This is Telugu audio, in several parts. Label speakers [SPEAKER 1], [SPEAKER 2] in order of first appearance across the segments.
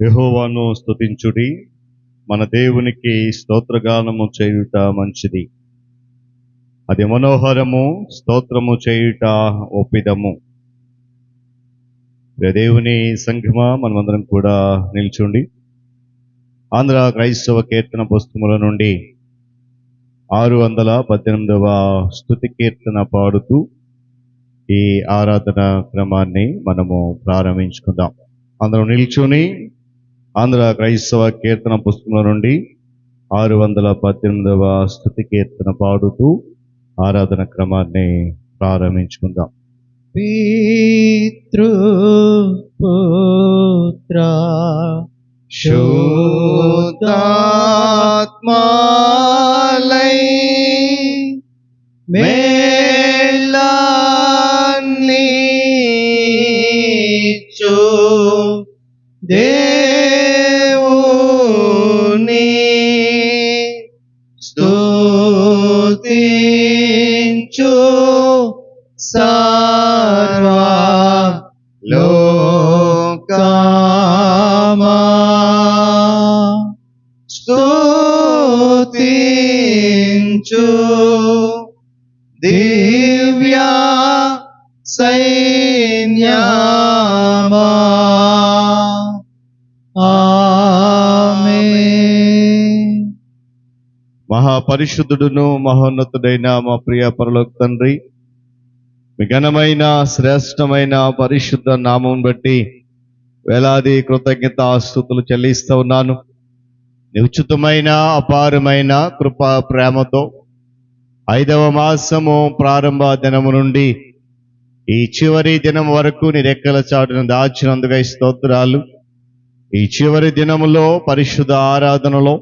[SPEAKER 1] యెహోవాను స్తుతించుడి, మన దేవునికి స్తోత్రగానము చేయుట మంచిది. అది మనోహరము, స్తోత్రము చేయుట ఒప్పిదము. దేవుని సంఘమా, మనమందరం కూడా నిల్చుండి ఆంధ్ర క్రైస్తవ కీర్తన పుస్తకముల నుండి 618వ స్తుతి కీర్తన పాడుతూ ఈ ఆరాధన క్రమాన్ని మనము ప్రారంభించుకుందాం. అందరం నిల్చుని ఆంధ్ర క్రైస్తవ కీర్తన పుస్తకముల నుండి 618వ స్తుతి కీర్తన పాడుతూ ఆరాధన క్రమాన్ని ప్రారంభించుకుందాం.
[SPEAKER 2] పితృ పుత్ర
[SPEAKER 1] శుద్ధాత్మాలై మేళాన్నిచ్చు దేవుని స్తుతించు సర్వ లోకమా, స్తుతించు దివ్య సైన్యమా.
[SPEAKER 2] ఆమేన్.
[SPEAKER 1] మహాపరిశుద్ధుడును మహోన్నతుడైన మా ప్రియ పరలోక తండ్రి, మీ ఘనమైన శ్రేష్టమైన పరిశుద్ధ నామం బట్టి వేలాది కృతజ్ఞతాస్తుతులు చెల్లిస్తూ ఉన్నాను. నీ ఉచితమైన అపారమైన కృపా ప్రేమతో 5వ మాసము ప్రారంభ దినము నుండి ఈ చివరి దినం వరకు నీ రెక్కల చాటును దాచినందుకై స్తోత్రాలు. ఈ చివరి దినములో పరిశుద్ధ ఆరాధనలో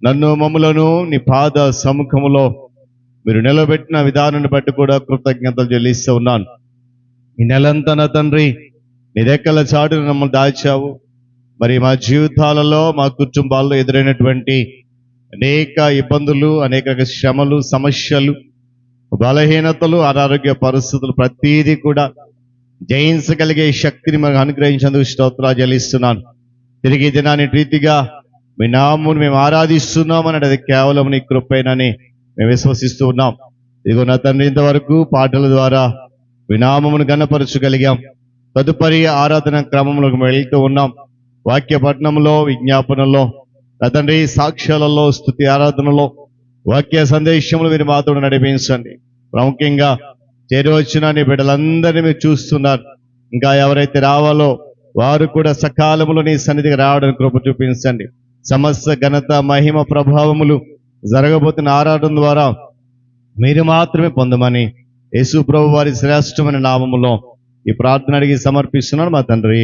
[SPEAKER 1] నన్ను మమ్ములను నీ పాద సముఖములో మీరు నిలబెట్టిన విధానాన్ని బట్టి కూడా కృతజ్ఞతలు చెల్లిస్తూ ఉన్నాను. ఈ నెలంతా నా తండ్రి నీ రెక్కల చాటును మమ్మల్ని దాచావు. మరి మా జీవితాలలో, మా కుటుంబాల్లో ఎదురైనటువంటి అనేక ఇబ్బందులు, అనేక శ్రమలు, సమస్యలు, బలహీనతలు, అనారోగ్య పరిస్థితులు ప్రతీది కూడా జయించగలిగే శక్తిని మాకు అనుగ్రహించేందుకు స్తోత్రాలు చెల్లిస్తున్నాను. తిరిగి దినాన్ని రీతిగా మీ నామమును మేము ఆరాధిస్తున్నామని అది కేవలం నీ కృపేనని మేము విశ్వసిస్తూ ఉన్నాం. ఇదిగో నా తండ్రి, ఇంతవరకు పాటల ద్వారా మీ నామమును ఘనపరచగలిగాం. తదుపరి ఆరాధన క్రమంలోకి వెళ్తూ ఉన్నాం. వాక్య పఠనంలో, విజ్ఞాపనలో, నా తండ్రి సాక్ష్యాలలో, స్తుతి ఆరాధనలో, వాక్య సందేశంలో మీరు మాతో నడిపించండి. ప్రాముఖ్యంగా చేరువచ్చిన నీ బిడ్డలందరినీ మీరు చూస్తున్నారు. ఇంకా ఎవరైతే రావాలో వారు కూడా సకాలంలో నీ సన్నిధికి రావడానికి కృప చూపించండి. సమస్త ఘనత, మహిమ, ప్రభావములు జరగబోతున్న ఆరాధన ద్వారా మీరు మాత్రమే పొందమని యేసు ప్రభు వారి శ్రేష్టమైన నామములో ఈ ప్రార్థన అడిగి సమర్పిస్తున్నాను మా తండ్రి,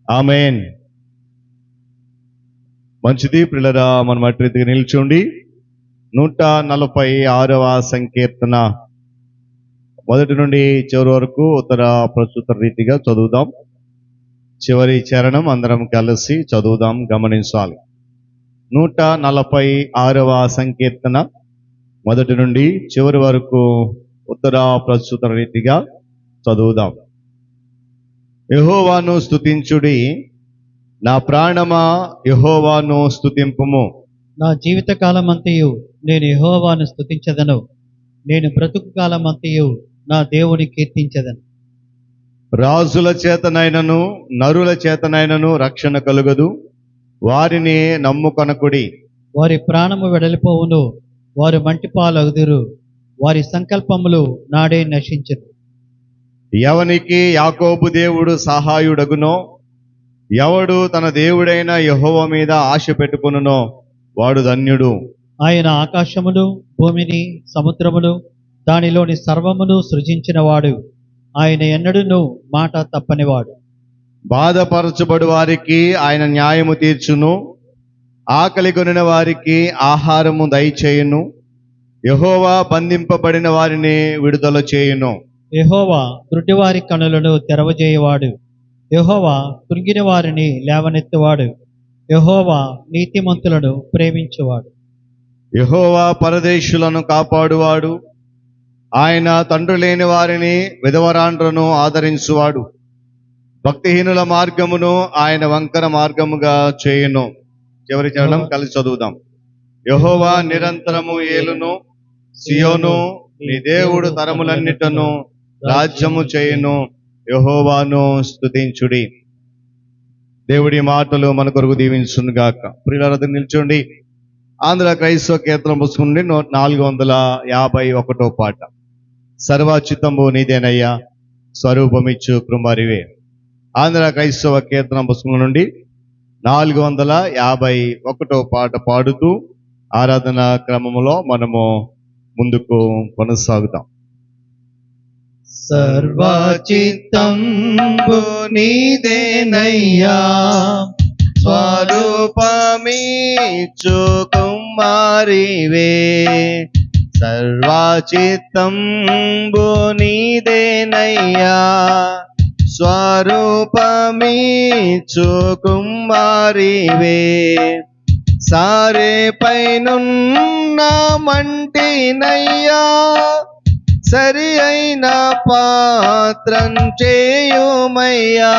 [SPEAKER 1] ఆమేన్. మంచిది ప్రియులారా, మనం అటు రీతిగా నిల్చోండి. 146వ సంకీర్తన మొదటి నుండి చివరి వరకు ఉత్తర ప్రస్తుత రీతిగా చదువుదాం. చివరి చరణం అందరం కలిసి చదువుదాం, గమనించాలి. 146వ సంకీర్తన మొదటి నుండి చివరి వరకు ఉత్తర ప్రస్తుత రీతిగా చదువుదాం. యెహోవాను స్తుతించుడి, నా ప్రాణమా యెహోవాను స్తుతింపుము.
[SPEAKER 2] నా జీవిత కాలమంతయు నేను యెహోవాను స్తుతించెదను. నేను బ్రతుకు కాలమంతయు నా దేవుని కీర్తించెదను.
[SPEAKER 1] రాజుల చేతనైనను నరుల చేతనైనను రక్షణ కలుగదు, వారిని నమ్ముకొనకుడి.
[SPEAKER 2] వారి ప్రాణము వెడలిపోవును, వారు మంటిపాలగుదురు, వారి సంకల్పములు నాడే నశించును.
[SPEAKER 1] ఎవనికి యాకోబు దేవుడు సహాయుడగునో, ఎవడు తన దేవుడైన యెహోవా మీద ఆశ పెట్టుకొనునో వాడు ధన్యుడు.
[SPEAKER 2] ఆయన ఆకాశమును, భూమిని, సముద్రమును, దానిలోని సర్వమును సృజించినవాడు. ఆయన ఎన్నడూను మాట తప్పనివాడు.
[SPEAKER 1] బాధపరచబడు వారికి ఆయన న్యాయము తీర్చును, ఆకలి కొనిన వారికి ఆహారము దయచేయును. యెహోవా బంధింపబడిన వారిని విడుదల చేయును.
[SPEAKER 2] యెహోవా గ్రుడ్డివారి కనులను తెరవజేయువాడు. యెహోవా కృంగిన వారిని లేవనెత్తువాడు. యెహోవా నీతిమంతులను ప్రేమించువాడు.
[SPEAKER 1] యెహోవా పరదేశులను కాపాడువాడు. ఆయన తండ్రి లేని వారిని, విధవరాండ్రను ఆదరించువాడు. భక్తిహీనుల మార్గమును ఆయన వంకర మార్గముగా చేయును. చివరి చరణం కలిసి చదువుదాం. యెహోవా నిరంతరము ఏలును, సియోను నీ దేవుడు తరములన్నిటను రాజ్యము చేయును. యెహోవాను స్తుతించుడి. దేవుడి మాటలు మన కొరకు దీవించును గాక. ప్రియులారా నిల్చోండి. ఆంధ్ర క్రైస్తవ కీర్తన పుస్తకం నుండి 451 పాట. సర్వచిత్తంబు నీదేనయ్యా, స్వరూపమిచ్చు కృమరివే. ఆంధ్ర క్రైస్తవ కీర్తన పుస్తకం నుండి 451 పాట పాడుతూ ఆరాధన క్రమములో మనము ముందుకు కొనసాగుతాం.
[SPEAKER 2] సర్వచిత్తంబు నీదేనయ్యా,
[SPEAKER 1] స్వరూపమిచ్చు కుమారివే. సర్వచిత్తంబు నీదేనయ్యా, స్వరూపమిచ్చు కుమారివే. సారే పైనున్న మంటినయ్యా, సరి అయిన పాత్రం చేయుమయ్యా.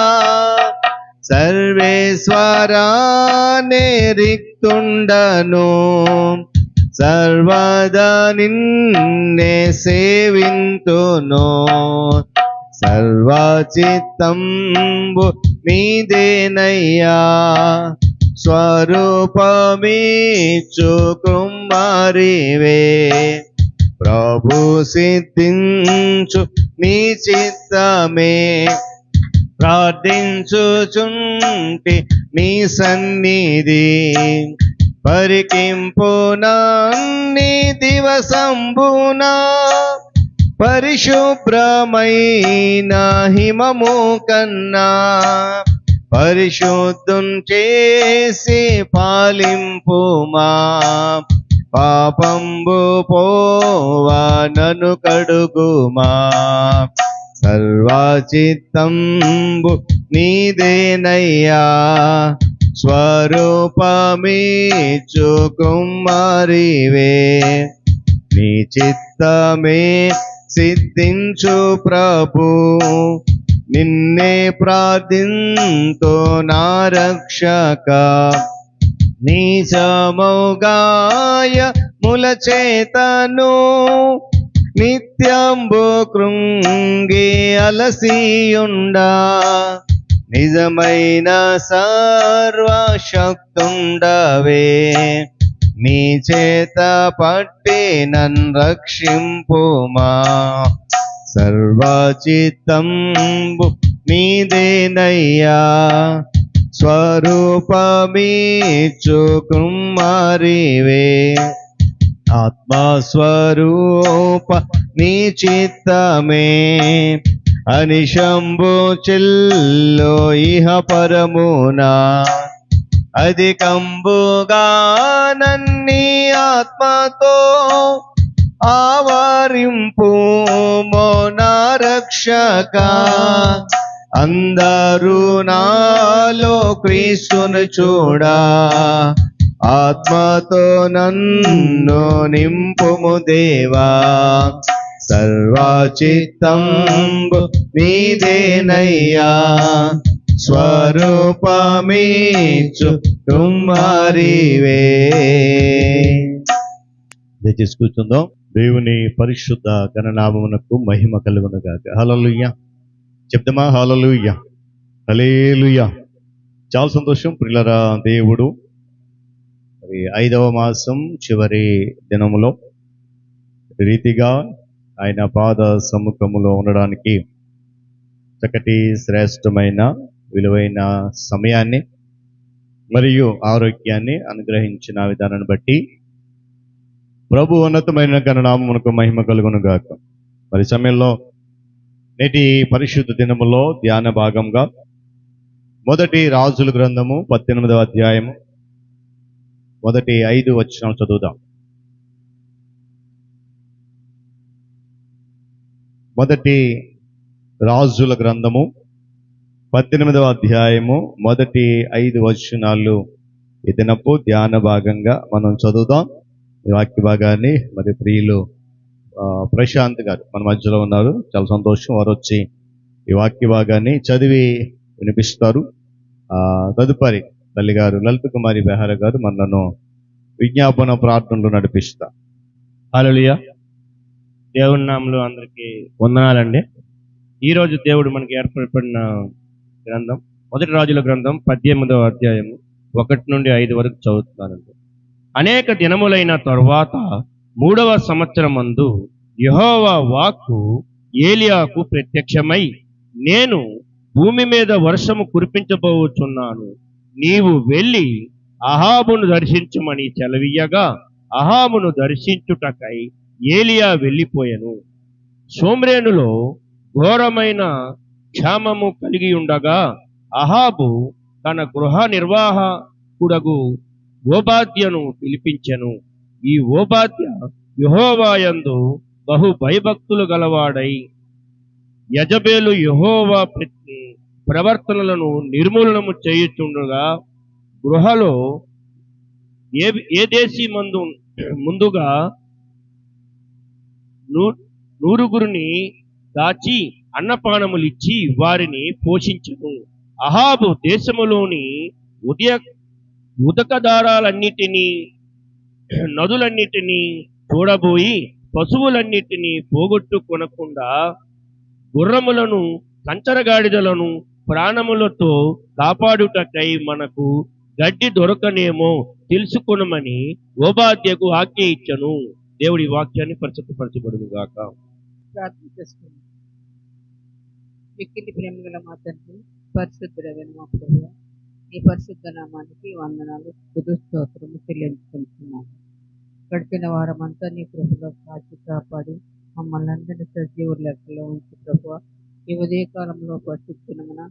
[SPEAKER 1] సర్వేశ్వరానే రిక్తుండను, సర్వదా నిన్నే సేవింతును. సర్వచిత్తంబు నీదేనయ్యా, స్వరూపమిచ్చు కుమారివే. ప్రభు సిద్ధించు నీ చిత్తమే, ప్రార్థించుచుంటి నీ సన్నిధి. పరికింపునన్ని దివసంబునా, పరిశుభ్రమైన హిమము కన్నా. పరిశుద్ధం చేసి పాలింపుమా, పాపంబు పోవా నను కడుగుమా. సర్వచిత్తంబు నీదేనయ్యా, స్వరూపమిచ్చు కుమారివే. నీ చిత్తమే సిద్ధించు ప్రభు, నిన్నే ప్రార్థింతు నా రక్షక. నీచమౌగాయ ముల చేతను, నిత్యంబు కృంగి అలసియుండా. నిజమైన సర్వశక్తుండవే, నీ చేత పట్టి నన్ రక్షింపుమా. సర్వచిత్తంబు నీదేనయ్యా, స్వరూపమిచ్చు కుమారివే. ఆత్మస్వరూప నీ చిత్తమే, అనిశంభు చెల్లో ఇహ పరమునా. అధికంబుగా నన్ని ఆత్మతో ఆవరింపు నా రక్షక. అందరూ నాలో క్రీస్తును చూడా, ఆత్మతో నన్ను నింపుము దేవా. సర్వచిత్తంబు నీదేనయ్యా, స్వరూపమిచ్చు కుమారివే. దయచేసి కూర్చుందాం. దేవుని పరిశుద్ధ ఘననామమునకు మహిమ కలుగును గాక. హల్లెలూయా చెప్తామా? హల్లెలూయా, హల్లెలూయా. చాలా సంతోషం ప్రియులారా. దేవుడు 5వ మాసం చివరి దినములో రీతిగా ఆయన పాద సముఖములో ఉండడానికి చక్కటి శ్రేష్టమైన విలువైన సమయాన్ని మరియు ఆరోగ్యాన్ని అనుగ్రహించిన విధానాన్ని బట్టి ప్రభు ఉన్నతమైన ఘననామమునకు మహిమ కలుగును గాక. మరి సమయంలో నేటి పరిశుద్ధ దినములో ధ్యాన భాగంగా మొదటి రాజుల గ్రంథము 18వ అధ్యాయము మొదటి 5 వచనాలు చదువుదాం. మొదటి రాజుల గ్రంథము 18వ అధ్యాయము మొదటి 5 వచనాలు ఈ దినపు ధ్యాన భాగంగా మనం చదువుదాం. ఈ వాక్య భాగాన్ని మరి ప్రియులు ప్రశాంత్ గారు మన మధ్యలో ఉన్నారు. చాలా సంతోషం. వారు వచ్చి ఈ వాక్య భాగాన్ని చదివి వినిపిస్తారు. తదుపరి తల్లిగారు లలిత కుమారి బెహార గారు మనను విజ్ఞాపన ప్రార్థనలు నడిపిస్తారు.
[SPEAKER 3] హల్లెలూయా. దేవుని నామములో అందరికీ వందనాలండి. ఈరోజు దేవుడు మనకి ఏర్పడిన గ్రంథం మొదటి రాజుల గ్రంథం 18వ అధ్యాయము 1 నుండి 5 వరకు చదువుతున్నానండి. అనేక దినములైన తరువాత 3వ సంవత్సరమందు యెహోవా వాక్కు ఏలియాకు ప్రత్యక్షమై, నేను భూమి మీద వర్షము కురిపించబోచున్నాను, నీవు వెళ్ళి అహాబును దర్శించుమని సెలవీయగా, అహాబును దర్శించుటకై ఏలియా వెళ్ళిపోయెను. షోమ్రోనులో ఘోరమైన క్షామము కలిగి ఉండగా అహాబు తన గృహ నిర్వాహకుడగు ఓబాద్యను పిలిపించెను. ఈ ఓబాద్య యెహోవా యందు బహు భయభక్తులు గలవాడై యజబేలు యెహోవా ప్రవర్తనలను నిర్మూలనము చేయుచుండగా, గృహలో ఏ దేశీ ముందుగా నూరుగురిని దాచి అన్నపానములిచ్చి వారిని పోషించెను. అహాబు దేశములోని ఉదకదారాలన్నిటినీ నదులన్నిటినీ చూడబోయి పశువులన్నిటినీ పోగొట్టుకొనకుండా గుర్రములను కంచరగాడిదలను ప్రాణములతో కాపాడుటకై మనకు గడ్డి దొరకనేమో తెలుసుకొనమని ఓబాద్యకు ఆజ్ఞ ఇచ్చను. దేవుడి వాక్యాన్ని పరిశుద్ధపరచబడును గాక.
[SPEAKER 4] ప్రార్థన చేసుకుందాం. మిక్కిలి ప్రేమ గల మా తండ్రి, పరిశుద్ధుడైన మా ప్రభువా, ఈ పరిశుద్ధ నామానికి వందనాలు, స్తుతులు, స్తోత్రము చెల్లించుకుంటున్నాను. గడిచిన వారం అంతా నీ కృపలో కాచి కాపాడి మమ్మల్ని అందరినీ సజీవుల లెక్కలో ఉంచి ప్రభువా, ఈ ఉదయ కాలంలో పరిశుద్ధమున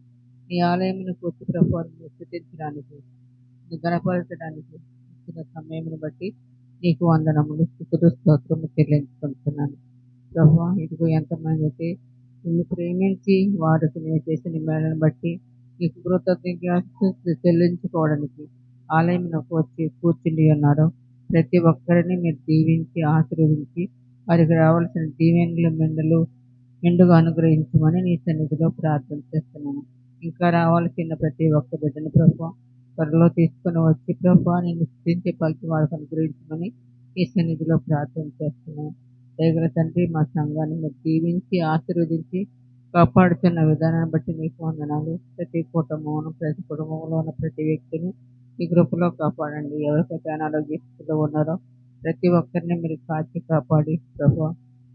[SPEAKER 4] నీ ఆలయమును కూర్చి ప్రభువాన్ని స్తుతించడానికి, గణపరచడానికి ఇచ్చిన సమయమును బట్టి నీకు వందనములు, స్తుతులు, స్తోత్రము చెల్లించుకుంటున్నాను. ప్రభువా, ఇదిగో ఎంతమంది అయితే నిన్ను ప్రేమించి వారికి నేను చేసిన మేళను బట్టి నీకు కృతజ్ఞతలు చెల్లించుకోవడానికి ఆలయంలోకి వచ్చి కూర్చుండి ఉన్నారో ప్రతి ఒక్కరిని మీరు దీవించి ఆశీర్వదించి వారికి రావాల్సిన దీవెనలు మెండుగా అనుగ్రహించమని నీ సన్నిధిలో ప్రార్థన చేస్తున్నాను. ఇంకా రావాల్సిన ప్రతి ఒక్క బిడ్డను ప్రభువా త్వరలో తీసుకొని వచ్చి ప్రభువా నేను స్థితించే పలికి వారికి అనుగ్రహించమని ఈ సన్నిధిలో ప్రార్థన చేస్తున్నాను. దయగల తండ్రి, మా సంఘాన్ని మీరు దీవించి ఆశీర్వదించి కాపాడుతున్న విధానాన్ని బట్టి నీకు వందనాలు. ప్రతి కుటుంబంలో ఉన్న ప్రతి వ్యక్తిని ఈ గ్రూపులో కాపాడండి. ఎవరికైతే అనారోగ్య స్థితిలో ఉన్నారో ప్రతి ఒక్కరిని మీరు కాచి కాపాడి ప్రభువా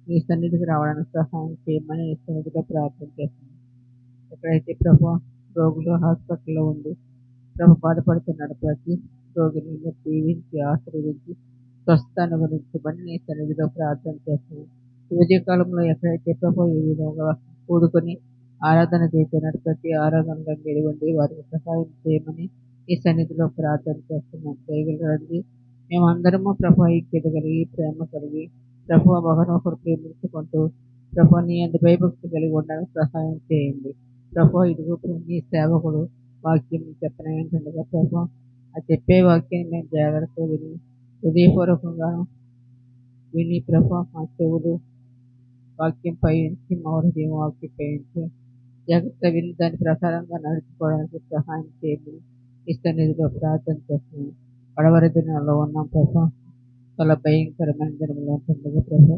[SPEAKER 4] మీ సన్నిధికి రావడానికి సహాయం చేయమని ఈ సన్నిధిలో ప్రార్థన చేస్తున్నాను. ఎక్కడైతే ప్రభువా రోగులు హాస్పిటల్లో ఉండి బాధపడుతున్నాడు ప్రతి రోగిని మీరు దీవించి ఆశీర్వదించి స్వస్థాన్ని గురించమని నీ సన్నిధిలో ప్రార్థన చేస్తున్నాను. ఈ ఉదయకాలంలో ఎక్కడైతే ప్రభు ఈ విధంగా కూడుకొని ఆరాధన చేస్తున్నారు ప్రతి ఆరాధనలో మీరు ఉండి వారికి సహాయం చేయమని ఈ సన్నిధిలో ప్రార్థన చేస్తున్నాం. చేయగలరండి మేమందరము ప్రభు ఐక్యత కలిగి ప్రేమ కలిగి ప్రభు ఒకరినొకరు ప్రేమించుకుంటూ ప్రభు నీ అందు భయభక్తి కలిగి ఉండడానికి సహాయం చేయండి. ప్రభు ఇదిగో నీ సేవకుడు వాక్యం చెప్పనగా ప్రభు ఆ చెప్పే వాక్యాన్ని మేము జాగ్రత్తగా విని హృదయపూర్వకంగాను విని ప్రభు మా చెవులు వాక్యం పయించి మా హృదయం వాక్యం పయించి జాగ్రత్త విని దాని ప్రకారంగా నడుచుకోవడానికి సహాయం చేయండి. ఈ సన్నిధిలో ప్రార్థన చేస్తున్నాం. కడవరి దినాల్లో ఉన్నాం ప్రభు, చాలా భయంకరమైన దినంలో ఉంటుండగా ప్రభు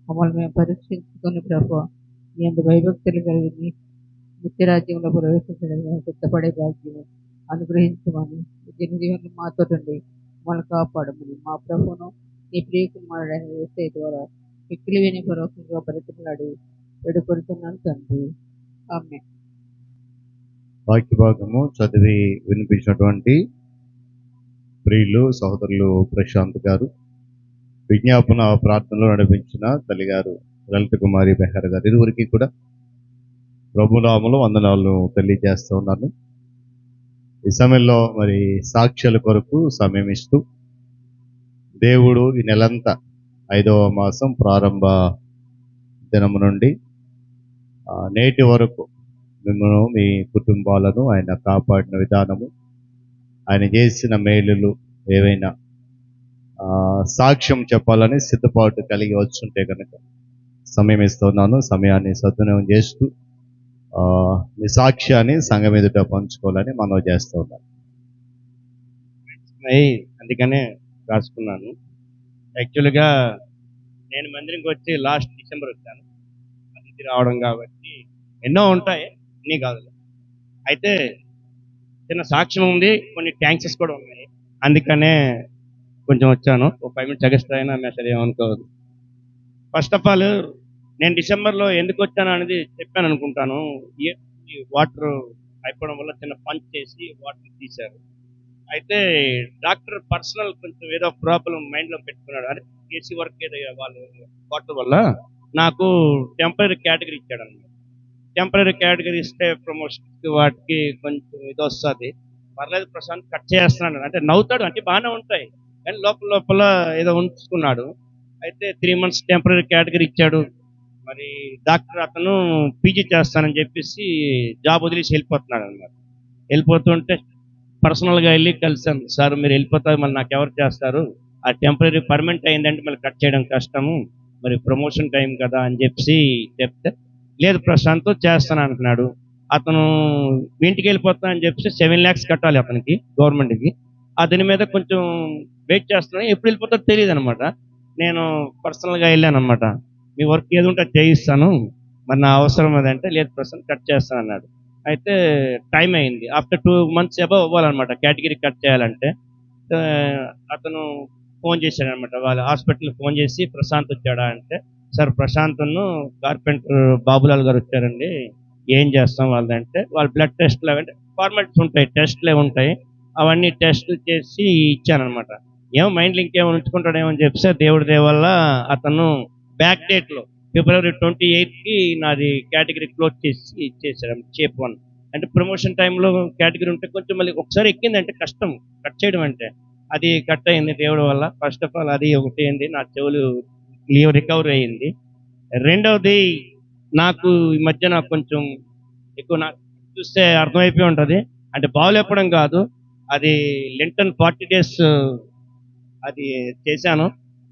[SPEAKER 4] మమ్మల్ని మేము పరీక్షించుకొని ప్రభు మీ అందు భయభక్తులు కలిగి నిత్యరాజ్యంలో ప్రవేశించడానికి సిద్ధపడే భాగ్యం అనుగ్రహించమని దినదీవెనలు మాతో ఉండి మమ్మల్ని కాపాడమని మా ప్రభును నీ ప్రియ కుమారుడైన యేసయ్య ద్వారా మిక్కిలి వినయపూర్వకంగా బ్రతిమలాడి వేడుకొడుతున్నాను తండ్రి. ఆమేన్.
[SPEAKER 1] వాక్య భాగము చదివి వినిపించినటువంటి ప్రియులు సహోదరులు ప్రశాంత్ గారు, విజ్ఞాపన ప్రార్థనలో నడిపించిన తల్లిగారు లలిత కుమారి బెహార్ గారు, ఇరువురికి కూడా ప్రభునామములో వందనాలను తెలియజేస్తూ ఉన్నాను. ఈ సమయంలో మరి సాక్ష్యాల కొరకు సమయం ఇస్తూ దేవుడు ఈ నెలంతా 5వ మాసం ప్రారంభ దినము నుండి నేటి వరకు మిమ్మల్ని మీ కుటుంబాలను ఆయన కాపాడిన విధానము, ఆయన చేసిన మేలులు ఏవైనా సాక్ష్యం చెప్పాలని సిద్ధపాటు కలిగి వచ్చుంటే కనుక సమయం ఇస్తున్నాను. సమయాన్ని సద్వినియోగం చేస్తూ మీ సాక్ష్యాన్ని సంఘం ఎదుట పంచుకోవాలని మనవి చేస్తూ ఉన్నాను.
[SPEAKER 3] అందుకనే రాసుకున్నాను. యాక్చువల్గా నేను మందిరంకి వచ్చి లాస్ట్ డిసెంబర్ వచ్చాను. అతిథి రావడం కాబట్టి ఎన్నో ఉంటాయి, అన్నీ కాదు. అయితే చిన్న సాక్ష్యం ఉంది, కొన్ని థ్యాంక్సెస్ కూడా ఉన్నాయి. అందుకనే కొంచెం వచ్చాను. ఒక 5 minutes ఎక్స్ట్రా అయినా మెసేజ్ ఏమనుకోవద్దు. ఫస్ట్ ఆఫ్ ఆల్, నేను డిసెంబర్లో ఎందుకు వచ్చాను అనేది చెప్పాను అనుకుంటాను. ఈ వాటర్ అయిపోవడం వల్ల చిన్న పంచ్ చేసి వాటర్ తీశారు. అయితే డాక్టర్ పర్సనల్ కొంచెం ఏదో ప్రాబ్లం మైండ్లో పెట్టుకున్నాడు. అదే ఏసీ వర్క్ ఏదో వాళ్ళు వాటర్ వల్ల నాకు టెంపరీ కేటగిరీ ఇచ్చాడు అనమాట. టెంపరీ కేటగిరీ ఇస్తే ప్రమోషన్కి వాటికి కొంచెం ఇది వస్తుంది. పర్లేదు ప్రశాంత్, కట్ చేస్తున్నాడు అంటే నవ్వుతాడు, అంటే బాగానే ఉంటాయి, కానీ లోపల లోపల ఏదో ఉంచుకున్నాడు. అయితే 3 months టెంపరీ కేటగిరీ ఇచ్చాడు. మరి డాక్టర్ అతను పీజీ చేస్తానని చెప్పేసి జాబ్ వదిలేసి వెళ్ళిపోతున్నాడు అనమాట. వెళ్ళిపోతుంటే పర్సనల్గా వెళ్ళి కలిసాను. సార్ మీరు వెళ్ళిపోతారు, మళ్ళీ నాకు ఎవరు చేస్తారు, ఆ టెంపరీ పర్మనెంట్ అయిందంటే మళ్ళీ కట్ చేయడం కష్టము, మరి ప్రమోషన్ టైం కదా అని చెప్పి చెప్తే, లేదు ప్రశాంత్ చేస్తాను అంటున్నాడు. అతను ఇంటికి వెళ్ళిపోతా అని చెప్పి 7 lakhs కట్టాలి అతనికి గవర్నమెంట్కి. దీని మీద కొంచెం వెయిట్ చేస్తున్నాను, ఎప్పుడు వెళ్ళిపోతారో తెలియదు అనమాట. నేను పర్సనల్గా వెళ్ళాను అనమాట. మీ వర్క్ ఏది ఉంటే చేయిస్తాను, మరి నా అవసరం అదంటే, లేదు ప్రశాంత్ కట్ చేస్తాను అన్నాడు. అయితే టైం అయింది. ఆఫ్టర్ 2 months అబౌవ్ అవ్వాలన్నమాట కేటగిరీ కట్ చేయాలంటే. అతను ఫోన్ చేశాడనమాట, వాళ్ళ హాస్పిటల్కి ఫోన్ చేసి ప్రశాంత్ వచ్చాడా అంటే, సార్ ప్రశాంత్ను కార్పెంటర్ బాబులాల్ గారు వచ్చారండి, ఏం చేస్తాం వాళ్ళదంటే, వాళ్ళ బ్లడ్ టెస్ట్లు అంటే ఫార్మాలిటీస్ ఉంటాయి, టెస్ట్లే ఉంటాయి, అవన్నీ టెస్టులు చేసి ఇచ్చానమాట. ఏమో మైండ్లో ఇంకేమో ఉంచుకుంటాడేమో అని చెప్తే, దేవుడి దయ వల్ల అతను బ్యాక్ డేట్లో February 28కి నాది కేటగిరీ క్లోజ్ చేసి ఇచ్చేసాడు, షేప్ 1. అంటే ప్రమోషన్ టైంలో కేటగిరీ ఉంటే కొంచెం మళ్ళీ ఒకసారి ఎక్కిందంటే కష్టం కట్ చేయడం అంటే, అది కట్ అయింది దేవుడి వల్ల. ఫస్ట్ ఆఫ్ ఆల్ అది ఒకటి అయింది, నా చెవులు రికవరీ అయ్యింది. రెండవది, నాకు ఈ మధ్య నాకు కొంచెం ఎక్కువ, నాకు చూస్తే అర్థమైపోయి ఉంటుంది, అంటే బాగులేపడం కాదు, అది లెంటన్ 40 days అది చేశాను.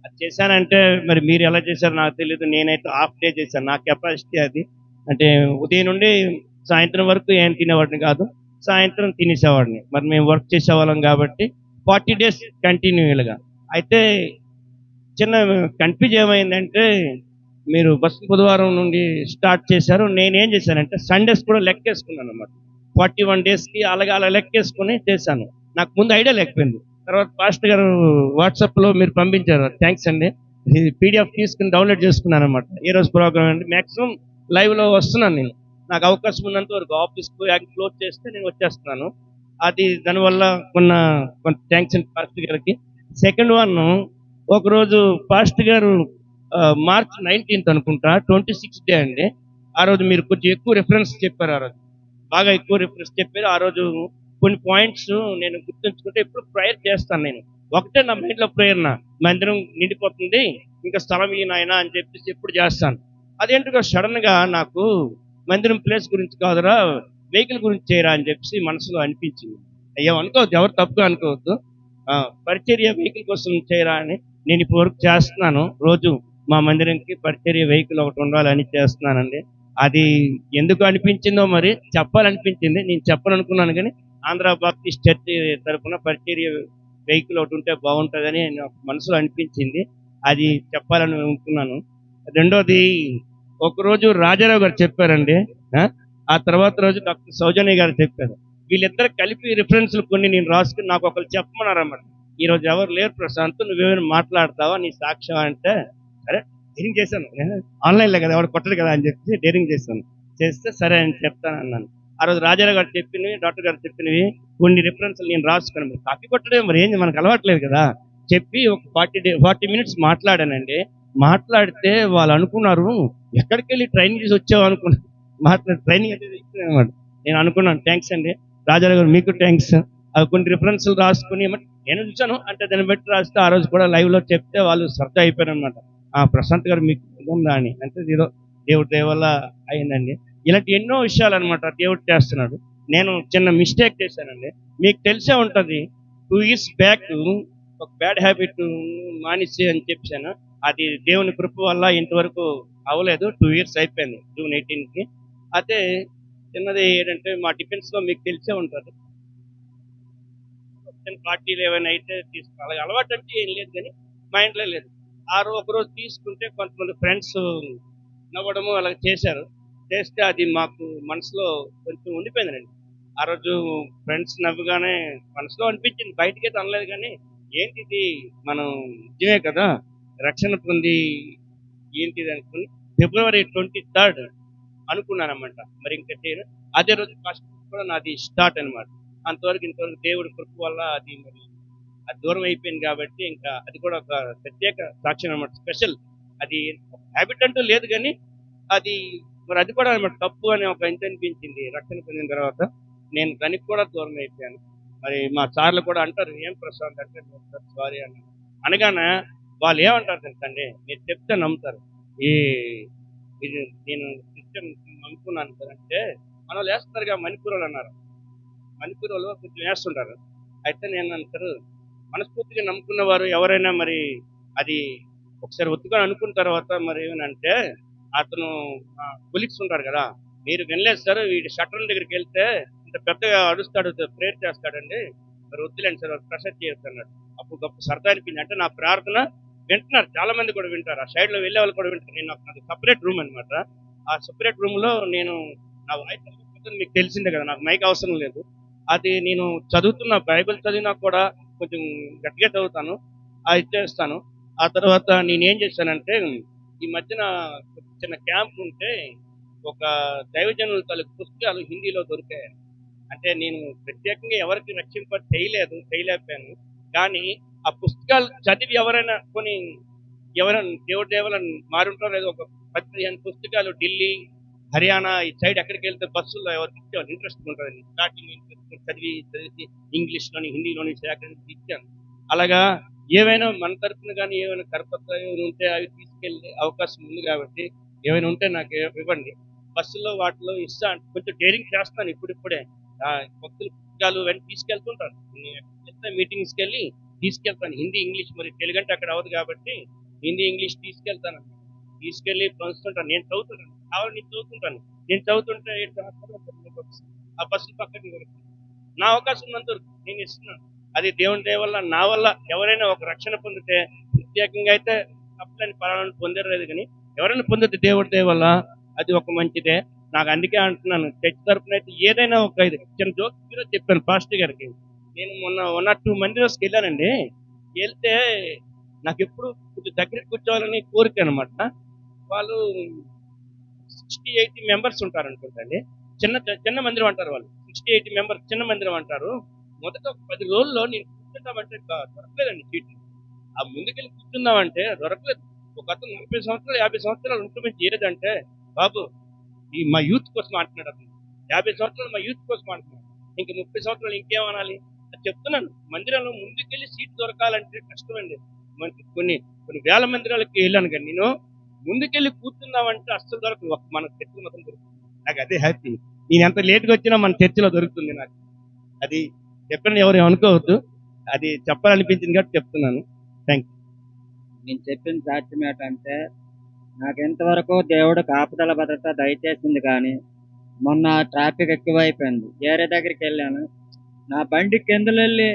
[SPEAKER 3] అది చేశానంటే మరి మీరు ఎలా చేశారో నాకు తెలియదు, నేనైతే హాఫ్ డే చేశాను. నా కెపాసిటీ అది. అంటే ఉదయం నుండి సాయంత్రం వరకు ఏం తినేవాడిని కాదు, సాయంత్రం తినేసేవాడిని. మరి మేము వర్క్ చేసేవాళ్ళం కాబట్టి 40 days కంటిన్యూగా. అయితే చిన్న కన్ఫ్యూజ్ ఏమైందంటే, మీరు బుధవారం నుండి స్టార్ట్ చేశారు, నేనేం చేశానంటే సండేస్ కూడా లెక్కేసుకున్నాను అనమాట. 41 daysకి అలాగే అలా లెక్కేసుకుని చేశాను. నాకు ముందు ఐడియా లేకపోయింది. తర్వాత పాస్టర్ గారు వాట్సాప్లో మీరు పంపించారు, థ్యాంక్స్ అండి, పీడిఎఫ్ తీసుకుని డౌన్లోడ్ చేసుకున్నాను అనమాట. ఈ రోజు ప్రోగ్రామ్ అండి, మ్యాక్సిమం లైవ్లో వస్తున్నాను నేను, నాకు అవకాశం ఉన్నంత వరకు. ఆఫీస్కు క్లోజ్ చేస్తే నేను వచ్చేస్తున్నాను. అది దానివల్ల కొంత థ్యాంక్స్ అండి పాస్టర్ గారికి. సెకండ్ వన్, ఒకరోజు పాస్టర్ గారు March 19th అనుకుంటా, 26th డే అండి. ఆ రోజు మీరు కొంచెం ఎక్కువ రిఫరెన్స్ చెప్పారు, ఆ రోజు బాగా ఎక్కువ రిఫరెన్స్ చెప్పారు. ఆ రోజు కొన్ని పాయింట్స్ నేను గుర్తుంచుకుంటే ఎప్పుడు ప్రేయర్ చేస్తాను. నేను ఒకటే నా మైండ్లో ప్రేయర్, మందిరం నిండిపోతుంది, ఇంకా స్థలం ఈ నాయన అని చెప్పేసి ఎప్పుడు చేస్తాను. అదేంటో సడన్గా నాకు మందిరం ప్లేస్ గురించి కాదురా, వెహికల్ గురించి చేయరా అని చెప్పేసి మనసులో అనిపించింది. అయ్యో అనుకోవద్దు, ఎవరు తప్పుగా అనుకోవద్దు, పరిచర్య వెహికల్ కోసం చేయరా అని. నేను ఇప్పుడు వరకు చేస్తున్నాను, రోజు మా మందిరంకి పరిచర్య వెహికల్ ఒకటి ఉండాలని చేస్తున్నానండి. అది ఎందుకు అనిపించిందో మరి చెప్పాలనిపించింది, నేను చెప్పాలనుకున్నాను, కానీ ఆంధ్ర బాప్టిస్ట్ చర్చ్ తరఫున పరిచర్య వెహికల్ ఒకటి ఉంటే బాగుంటుందని నాకు మనసులో అనిపించింది, అది చెప్పాలని అనుకున్నాను. రెండోది, ఒకరోజు రాజారావు గారు చెప్పారండి, ఆ తర్వాత రోజు డాక్టర్ సౌజన్య గారు చెప్పారు. వీళ్ళిద్దరు కలిపి రిఫరెన్స్లు కొన్ని నేను రాసుకుని నాకు ఒకరు చెప్పమన్నారన్నమాట. ఈరోజు ఎవరు లేరు ప్రశాంత్, నువ్వేమైనా మాట్లాడతావా, నీ సాక్ష్యం అంటే, సరే డేరింగ్ చేశాను, ఆన్లైన్లో కదా ఎవరు కొట్టడు కదా అని చెప్పి డేరింగ్ చేశాను. చేస్తే సరే అని చెప్తాను అన్నాను. ఆ రోజు రాజారావు గారు చెప్పినవి, డాక్టర్ గారు చెప్పినవి కొన్ని రిఫరెన్స్లు నేను రాసుకున్నాను. మరి కాపీ కొట్టడం మరి ఏంది, మనకు అలవాట్లేదు కదా. చెప్పి ఒక 40 minutes మాట్లాడానండి. మాట్లాడితే వాళ్ళు అనుకున్నారు ఎక్కడికి వెళ్ళి ట్రైనింగ్ చేసి వచ్చావు అనుకున్నారు. ట్రైనింగ్ అయితే అనమాట. నేను అనుకున్నాను, థ్యాంక్స్ అండి రాజారావు గారు, మీకు థ్యాంక్స్. అవి కొన్ని రిఫరెన్స్లు రాసుకుని నేను చూసాను అంటే దాన్ని బట్టి రాస్తే, ఆ రోజు కూడా లైవ్లో చెప్తే వాళ్ళు శ్రద్ధ అయిపోయారు అనమాట. ప్రశాంత్ గారు మీకు ఉందా అని. అంటే దేవుడి దయ వల్ల అయిందండి. ఇలాంటి ఎన్నో విషయాలు అనమాట దేవుడు చేస్తున్నాడు. నేను చిన్న మిస్టేక్ చేశానండి, మీకు తెలిసే ఉంటుంది. 2 years బ్యాక్ ఒక బ్యాడ్ హ్యాబిట్ మానేసి అని చెప్పాను. అది దేవుని కృప వల్ల ఇంతవరకు అవ్వలేదు. 2 years అయిపోయింది, June 18కి. అయితే చిన్నది ఏంటంటే మా టిఫిన్స్లో మీకు తెలిసే ఉంటుంది, చిన్న పార్టీలు ఏమైనా అయితే తీసుకోవాలి. అలవాటు అంటే ఏం లేదు కానీ మా ఇంట్లో లేదు. ఒకరోజు తీసుకుంటే కొంతమంది ఫ్రెండ్స్ నవ్వడము అలా చేశారు. చేస్తే అది మాకు మనసులో కొంచెం ఉండిపోయిందండి. ఆ రోజు ఫ్రెండ్స్ నవ్వుగానే మనసులో అనిపించింది, బయటకైతే అనలేదు కానీ ఏంటి ఇది, మనం నిజమే కదా రక్షణ పొంది ఏంటిది అనుకుని February 23rd అనుకున్నాను అనమాట. మరి ఇంకా చేయను. అదే రోజు ఫస్ట్ కూడా నాది స్టార్ట్ అనమాట. అంతవరకు ఇంతవరకు దేవుడి కృప వల్ల అది మరి అది దూరం అయిపోయింది కాబట్టి ఇంకా అది కూడా ఒక ప్రత్యేక సాక్ష్యం అనమాట, స్పెషల్. అది హ్యాబిట్ అంటూ లేదు కానీ అది మరి అది కూడా అనమాట తప్పు అని ఒక ఇంత అనిపించింది. రక్షణ పొందిన తర్వాత నేను దానికి కూడా దూరం అయిపోయాను. మరి మా సార్లు కూడా అంటారు, ఏం ప్రశాంత్ అంటే సారీ అన్న అనగానే వాళ్ళు ఏమంటారు తెలుసండి, మీరు చెప్తే నమ్ముతారు. ఈ ఇది నేను క్రిస్టియన్ నమ్ముకున్నాను సార్ అంటే, మనం వేస్తారుగా మణిపూర్ వాళ్ళు అన్నారు, మణిపూర్ వాళ్ళు కొంచెం వేస్తుంటారు. అయితే నేను అంటారు, మనస్ఫూర్తిగా నమ్ముకున్న వారు ఎవరైనా మరి అది ఒకసారి ఒత్తుకొని అనుకున్న తర్వాత మరి ఏమనంటే, అతను కొలిక్స్ ఉంటారు కదా, మీరు వినలేదు సార్ వీడి షట్టర్ దగ్గరికి వెళ్తే ఇంత పెద్దగా అడుస్తాడు, ప్రేయర్ చేస్తాడండి, మరి వద్దులేండి సార్ ప్రెషర్ చేయొచ్చు అన్నాడు. అప్పుడు గొప్ప సరదా అనిపించింది. అంటే నా ప్రార్థన వింటున్నారు, చాలా మంది కూడా వింటారు, ఆ సైడ్ లో వెళ్ళే వాళ్ళు కూడా వింటారు. నేను నాకు సపరేట్ రూమ్ అనమాట. ఆ సపరేట్ రూమ్ లో నేను నా వాయిస్ మీకు తెలిసిందే కదా, నాకు మైక్ అవసరం లేదు. అది నేను చదువుతున్న బైబిల్ చదివినా కూడా కొంచెం గట్టిగా చదువుతాను, అది చేస్తాను. ఆ తర్వాత నేనేం చేశానంటే, ఈ మధ్యన చిన్న క్యాంప్ ఉంటే ఒక దైవజనుల తాలూకు పుస్తకాలు హిందీలో దొరికాయి. అంటే నేను ప్రత్యేకంగా ఎవరికి చేయలేకపోయాను. కానీ ఆ పుస్తకాలు చదివి ఎవరైనా దేవుడి దేవాలని మారుంటారో లేదో ఒక 10-15 పుస్తకాలు ఢిల్లీ, హర్యానా ఈ సైడ్ ఎక్కడికి వెళ్తే బస్సుల్లో ఎవరికి ఇచ్చేవాళ్ళు, ఇంట్రెస్ట్ ఉంటుందని స్టార్టింగ్ చదివి ఇంగ్లీష్లోని హిందీలోని సేకరించి ఇచ్చాను. అలాగా ఏవైనా మన తరఫున కానీ ఏమైనా కరపత్రాలు ఉంటే అవి తీసుకెళ్ళే అవకాశం ఉంది కాబట్టి ఏమైనా ఉంటే నాకు ఇవ్వండి. బస్సులో వాటిలో ఇస్తాను, కొంచెం డేరింగ్ చేస్తాను ఇప్పుడిప్పుడే. భక్తులు పుస్తకాలు వెంట తీసుకెళ్తుంటాను, మీటింగ్స్కి వెళ్ళి తీసుకెళ్తాను. హిందీ ఇంగ్లీష్ మరి తెలుగు అంటే అక్కడ అవ్వదు కాబట్టి హిందీ ఇంగ్లీష్ తీసుకెళ్తాను, తీసుకెళ్ళి పంచుతుంటాను. నేను చదువుతుంటాను, కావాలి నేను చదువుతుంటాను. నేను చదువుతుంటే ఆ బస్సులు పక్కన నా అవకాశం ఉన్నంత నేను ఇస్తున్నాను. అది దేవుని దయ వల్ల నా వల్ల ఎవరైనా ఒక రక్షణ పొందితే, ప్రత్యేకంగా అయితే తప్పని పరాలను పొందలేదు కానీ ఎవరైనా పొందితే దేవుడి దయ వల్ల అది ఒక మంచిదే. నాకు అందుకే అంటున్నాను, చర్చ్ తరఫున అయితే ఏదైనా ఒక ఇది చిన్న జోక్ చెప్పాను పాస్టర్ గారికి. నేను మొన్న 1 or 2 మందిరాస్కి వెళ్ళానండి. వెళ్తే నాకు ఎప్పుడు కొంచెం దగ్గరికి కూర్చోవాలని కోరిక అనమాట. వాళ్ళు 60-80 మెంబర్స్ ఉంటారు అనుకుంటండి. చిన్న మందిరం అంటారు వాళ్ళు, 60-80 మెంబర్స్ చిన్న మందిరం అంటారు. మొదట 10 రోజుల్లో నేను కూర్చుంటామంటే దొరకలేదండి సీట్లు. ఆ ముందుకెళ్ళి కూర్చుందామంటే దొరకలేదు. ఒక అతను 40 సంవత్సరాలు 50 సంవత్సరాలు ఉంటుంది చేయలేదంటే, బాబు ఈ మా యూత్ కోసం అంటున్నాడు అతను. 50 సంవత్సరాలు మా యూత్ కోసం అంటున్నాడు, ఇంక 30 సంవత్సరాలు ఇంకేమనాలి అని చెప్తున్నాను. మందిరంలో ముందుకెళ్ళి సీట్ దొరకాలంటే కష్టమండి. కొన్ని వేల మందిరాలకి వెళ్ళాను కానీ నేను ముందుకెళ్ళి కూర్చుందామంటే అస్సలు దొరకదు. మన చర్చిలో మాత్రం దొరుకుతుంది. నాకు అదే హ్యాపీ. నేను ఎంత లేట్గా వచ్చినా మన చర్చిలో దొరుకుతుంది నాకు. అది చెప్పండి, ఎవరు అనుకోవద్దు, అది చెప్పాలనిపించింది కాబట్టి చెప్తున్నాను. Thank you.
[SPEAKER 5] నేను చెప్పిన సాక్ష్యం ఏంటంటే, నాకు ఎంతవరకు దేవుడు కాపుదల భద్రత దయచేసింది. కానీ మొన్న ట్రాఫిక్ ఎక్కువైపోయింది, వేరే దగ్గరికి వెళ్ళాను, నా బండి కిందలు వెళ్ళి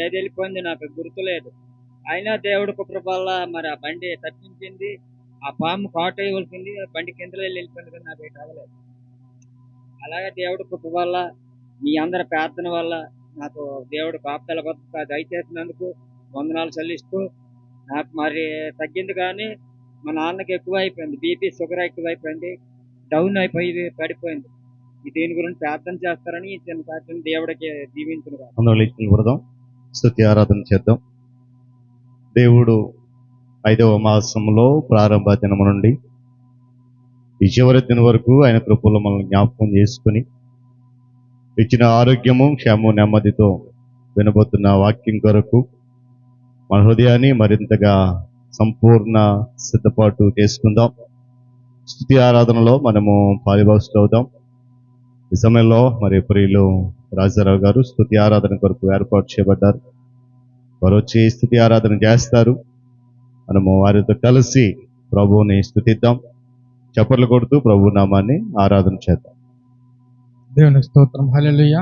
[SPEAKER 5] ఏది వెళ్ళిపోయింది నాకు గుర్తులేదు. అయినా దేవుడి కృప వల్ల మరి ఆ బండి తప్పించింది. ఆ పాము కాట ఇవ్వాల్సింది, బండి కిందలు వెళ్ళిపోయింది కానీ నాకు ఏటి అవ్వలేదు. అలాగే దేవుడి కృప వల్ల, మీ అందరి ప్రార్థన వల్ల నాకు దేవుడు కాపుదల భద్రత దయచేసినందుకు వందనాలు చెల్లిస్తూ, నాకు మరి తగ్గింది కానీ మా నాన్నకి ఎక్కువ అయిపోయింది, బీపీ షుగర్ ఎక్కువైపోయింది, డౌన్ అయిపోయి పడిపోయింది. దీని గురించి ప్రార్థన చేస్తారని ఈ చిన్న సాక్ష్యం దేవుడికి దీవించును.
[SPEAKER 1] అందువల్ల ఇచ్చిన వ్రతం స్తుతి ఆరాధన చేద్దాం. దేవుడు 5వ మాసంలో ప్రారంభ దినము నుండి ఈ చివరి దినం వరకు ఆయన కృపలో మనల్ని జ్ఞాపకం చేసుకుని ఇచ్చిన ఆరోగ్యము, క్షేమము, నెమ్మదితో వినబోతున్న వాక్యం కొరకు మన హృదయాన్ని మరింతగా సంపూర్ణ సిద్ధపాటు చేసుకుందాం. స్తుతి ఆరాధనలో మనము పాలిభాగస్తులు అవుదాం. ఈ సమయంలో మరి ప్రియులు రాజారావు గారు స్తుతి ఆరాధన కొరకు ఏర్పాటు చేయబడ్డారు. వారు వచ్చి స్తుతి ఆరాధన చేస్తారు. మనము వారితో కలిసి ప్రభువుని స్తుతిద్దాం. చప్పట్లు కొడుతూ ప్రభు నామాన్ని ఆరాధన చేద్దాం.
[SPEAKER 6] దేవునికి స్తోత్రం. హల్లెలూయా.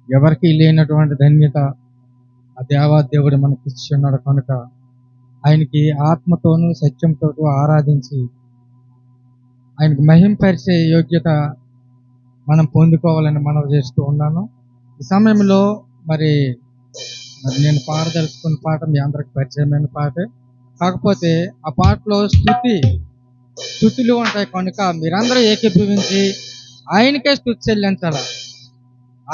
[SPEAKER 6] ఎవరికి లేనటువంటి ధన్యత ఆ దేవాదేవుడు మనకి ఇచ్చి ఉన్నాడు కనుక ఆయనకి ఆత్మతోనూ సత్యంతో ఆరాధించి ఆయనకి మహింపరిచే యోగ్యత మనం పొందుకోవాలని మనవి చేస్తూ ఉన్నాను. ఈ సమయంలో మరి నేను పాడదలుచుకున్న పాట మీ అందరికి పరిచయమైన పాటే. కాకపోతే ఆ పాటలో స్తుతులు ఉంటాయి కనుక మీరందరూ ఏకీభవించి ఆయనకే స్తుతి చెల్లించాలి.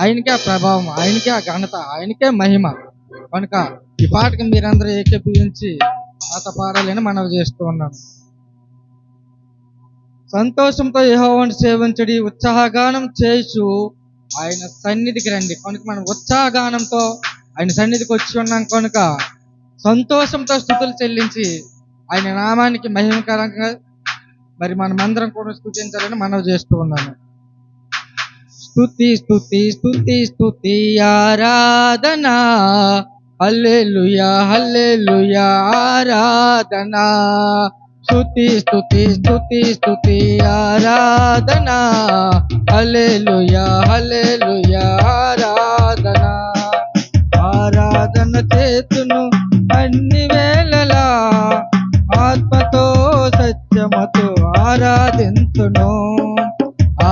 [SPEAKER 6] ఆయనకే ఆ ప్రభావం, ఆయనకే ఆ ఘనత, ఆయనకే మహిమ. కనుక ఈ పాటకి మీరందరూ ఏకీభవించి నాతో పాడాలని మనవి చేస్తూ ఉన్నాను. సంతోషంతో యెహోవాను సేవించుడి, ఉత్సాహగానం చేయుచు ఆయన సన్నిధికి రండి. కనుక మనం ఉత్సాహగానంతో ఆయన సన్నిధికి వచ్చి ఉన్నాం కనుక సంతోషంతో స్తుతులు చెల్లించి ఆయన నామానికి మహిమకరంగా మరి మనమందరం కూడా స్తుతించాలని మనవి చేస్తూ ఉన్నాను. స్తుతి స్తుతి స్తుతి స్తుతి ఆరాధనా, హల్లెలూయా హల్లెలూయా ఆరాధనా. స్తుతి స్తుతి స్తుతి స్తుతి ఆరాధనా, హల్లెలూయా హల్లెలూయా ఆరాధనా. ఆరాధన చేతును అన్ని వేళలా, ఆత్మతో సత్యమతో ఆరాధింతును.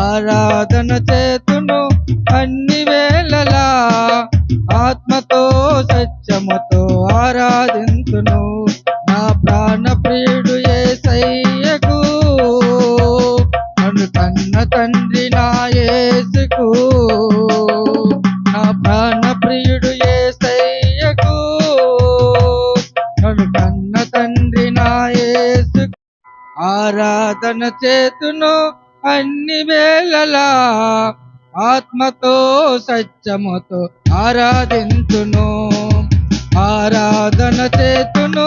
[SPEAKER 6] ఆరాధన చేతును అన్ని వేళలా, ఆత్మతో సత్యమతో ఆరాధింతును. నా ప్రాణ ప్రియుడు యేసయ్యకు, నన్ను కన్న తండ్రి నా యేసుకు. నా ప్రాణ ప్రియుడు యేసయ్యకు, నన్ను కన్న తండ్రి నా యేసుకు. ఆరాధన చేతును అన్ని వేళలా, ఆత్మతో సత్యముతో ఆరాధింతును. ఆరాధన చేతును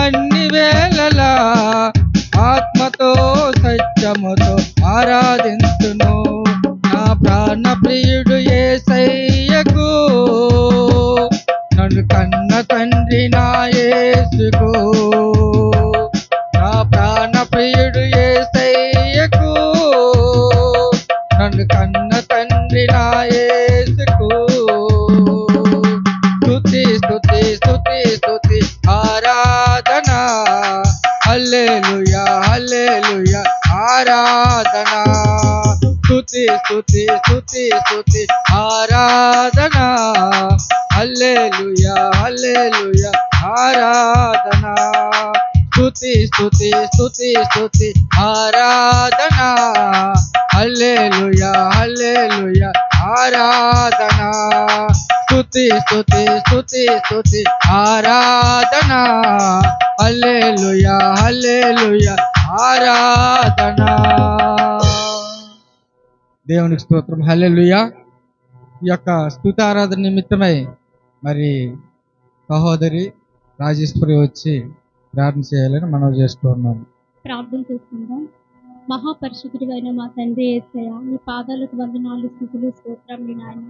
[SPEAKER 6] అన్ని వేళలా, ఆత్మతో సత్యముతో ఆరాధింతును. నా ప్రాణ ప్రియుడు యేసయ్యకు, నన్ను కన్న తండ్రి నా యేసుకు. నా ప్రాణ ప్రియుడు యేసయ్యకు, నన్ను కన్న తండ్రి నా యేసుకు. స్తుతి స్తుతి స్తుతి స్తుతి ఆరాధనా, హల్లెలూయా హల్లెలూయా ఆరాధనా. స్తుతి స్తుతి స్తుతి స్తుతి ఆరాధనా, హల్లెలూయా హల్లెలూయా ఆరాధనా. స్తుతి స్తుతి స్తుతి స్తుతి ఆరాధనా, హల్లెలూయా హల్లెలూయా ఆరాధనా. స్తుతి స్తుతి స్తుతి స్తుతి ఆరాధనా, హల్లెలూయా హల్లెలూయా ఆరాధనా. దేవునికి స్తోత్రం. హల్లెలూయా. ఈ యొక్క స్తుతి ఆరాధన నిమిత్తమై మరి సహోదరి రాజేశ్వరి వచ్చి ప్రార్థన చేయాలని మనం చేస్తూ ఉన్నాము.
[SPEAKER 7] ప్రార్థన చేసుకుందాం. మహాపరిశుద్ధుడైన మా తండ్రి యేసయ్య, మీ పాదాలకు వందనాలు, స్తుతులు, స్తోత్రములు నాయన.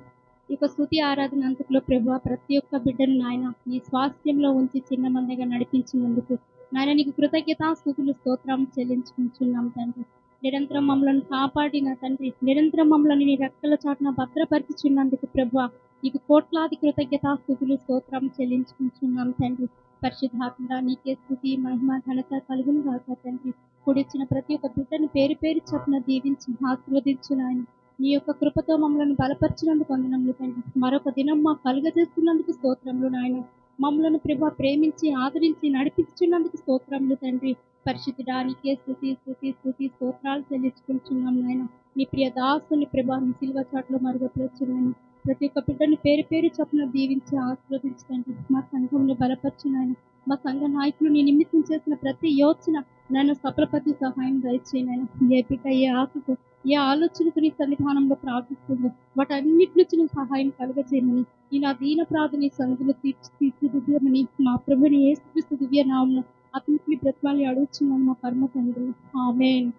[SPEAKER 7] ఈ యొక్క స్తుతి ఆరాధన అంతట్లో ప్రభువా, ప్రతి ఒక్క బిడ్డను నాయన నీ స్వాస్థ్యంలో ఉంచి చిన్న మందిగా నడిపించినందుకు నాయన నీకు కృతజ్ఞత స్తుతులు స్తోత్రం చెల్లించుకుంటున్నాం తండ్రి. నిరంతరం మమ్మల్ని కాపాడిన తండ్రి, నిరంతరం మమ్మల్ని నీ రెక్కల చాటున భద్రపరిచినందుకు ప్రభువా నీకు కోట్లాది కృతజ్ఞత స్తుతులు స్తోత్రం చెల్లించుకుంటున్నాం తండ్రి. పరిశుద్ధాత్మ నీకే స్తుతి మహిమ ఘనత కలుగును గాక తండ్రి. కూడిచ్చిన ప్రతి ఒక్క బిడ్డను పేరు పేరు చొప్పున దీవించి ఆశీర్వదించు నాయన. నీ యొక్క కృపతో మమ్మల్ని బలపరిచినందుకు వందనములు తండ్రి. మరొక దినం మా కలుగజేస్తున్నందుకు స్తోత్రములు నాయన. మమ్మలను ప్రభా ప్రేమించి ఆదరించి నడిపించున్నందుకు స్తోత్రములు తండ్రి. పరిశుద్ధుడా నీకే స్తుతి స్తుతి స్తుతి స్తోత్రాలు చెల్లించుకుంటున్నాం నాయన. నీ ప్రియ దాసుని ప్రభా నీ సిలువ చాటులో మరుగపరచు నాయన. ప్రతి ఒక్క బిడ్డను పేరు పేరు చొప్పున దీవించి ఆశీర్వదించండి. మా సంఘంలో బలపరచు నాయన. మా సంఘ నాయకులు నీ నిమిత్తం చేసిన ప్రతి యోచన నన్ను సఫలపతి సహాయం దయచేయనైనా. ఏ బిడ్డ ఏ ఆశకు ఏ ఆలోచనకు నీ సన్నిధానంలో ప్రార్థిస్తుందో వాటన్నిటి నుంచి నీ సహాయం కలుగజేయమని ఈ నా దీన ప్రార్థన సన్నిధిలో తీర్చిదిద్దమని మా ప్రభుని యేసుక్రీస్తు దివ్య నామమున అతనికి బ్రతమాలి అడుగుచున్నాను మా పరమ తండ్రి. ఆమేన్.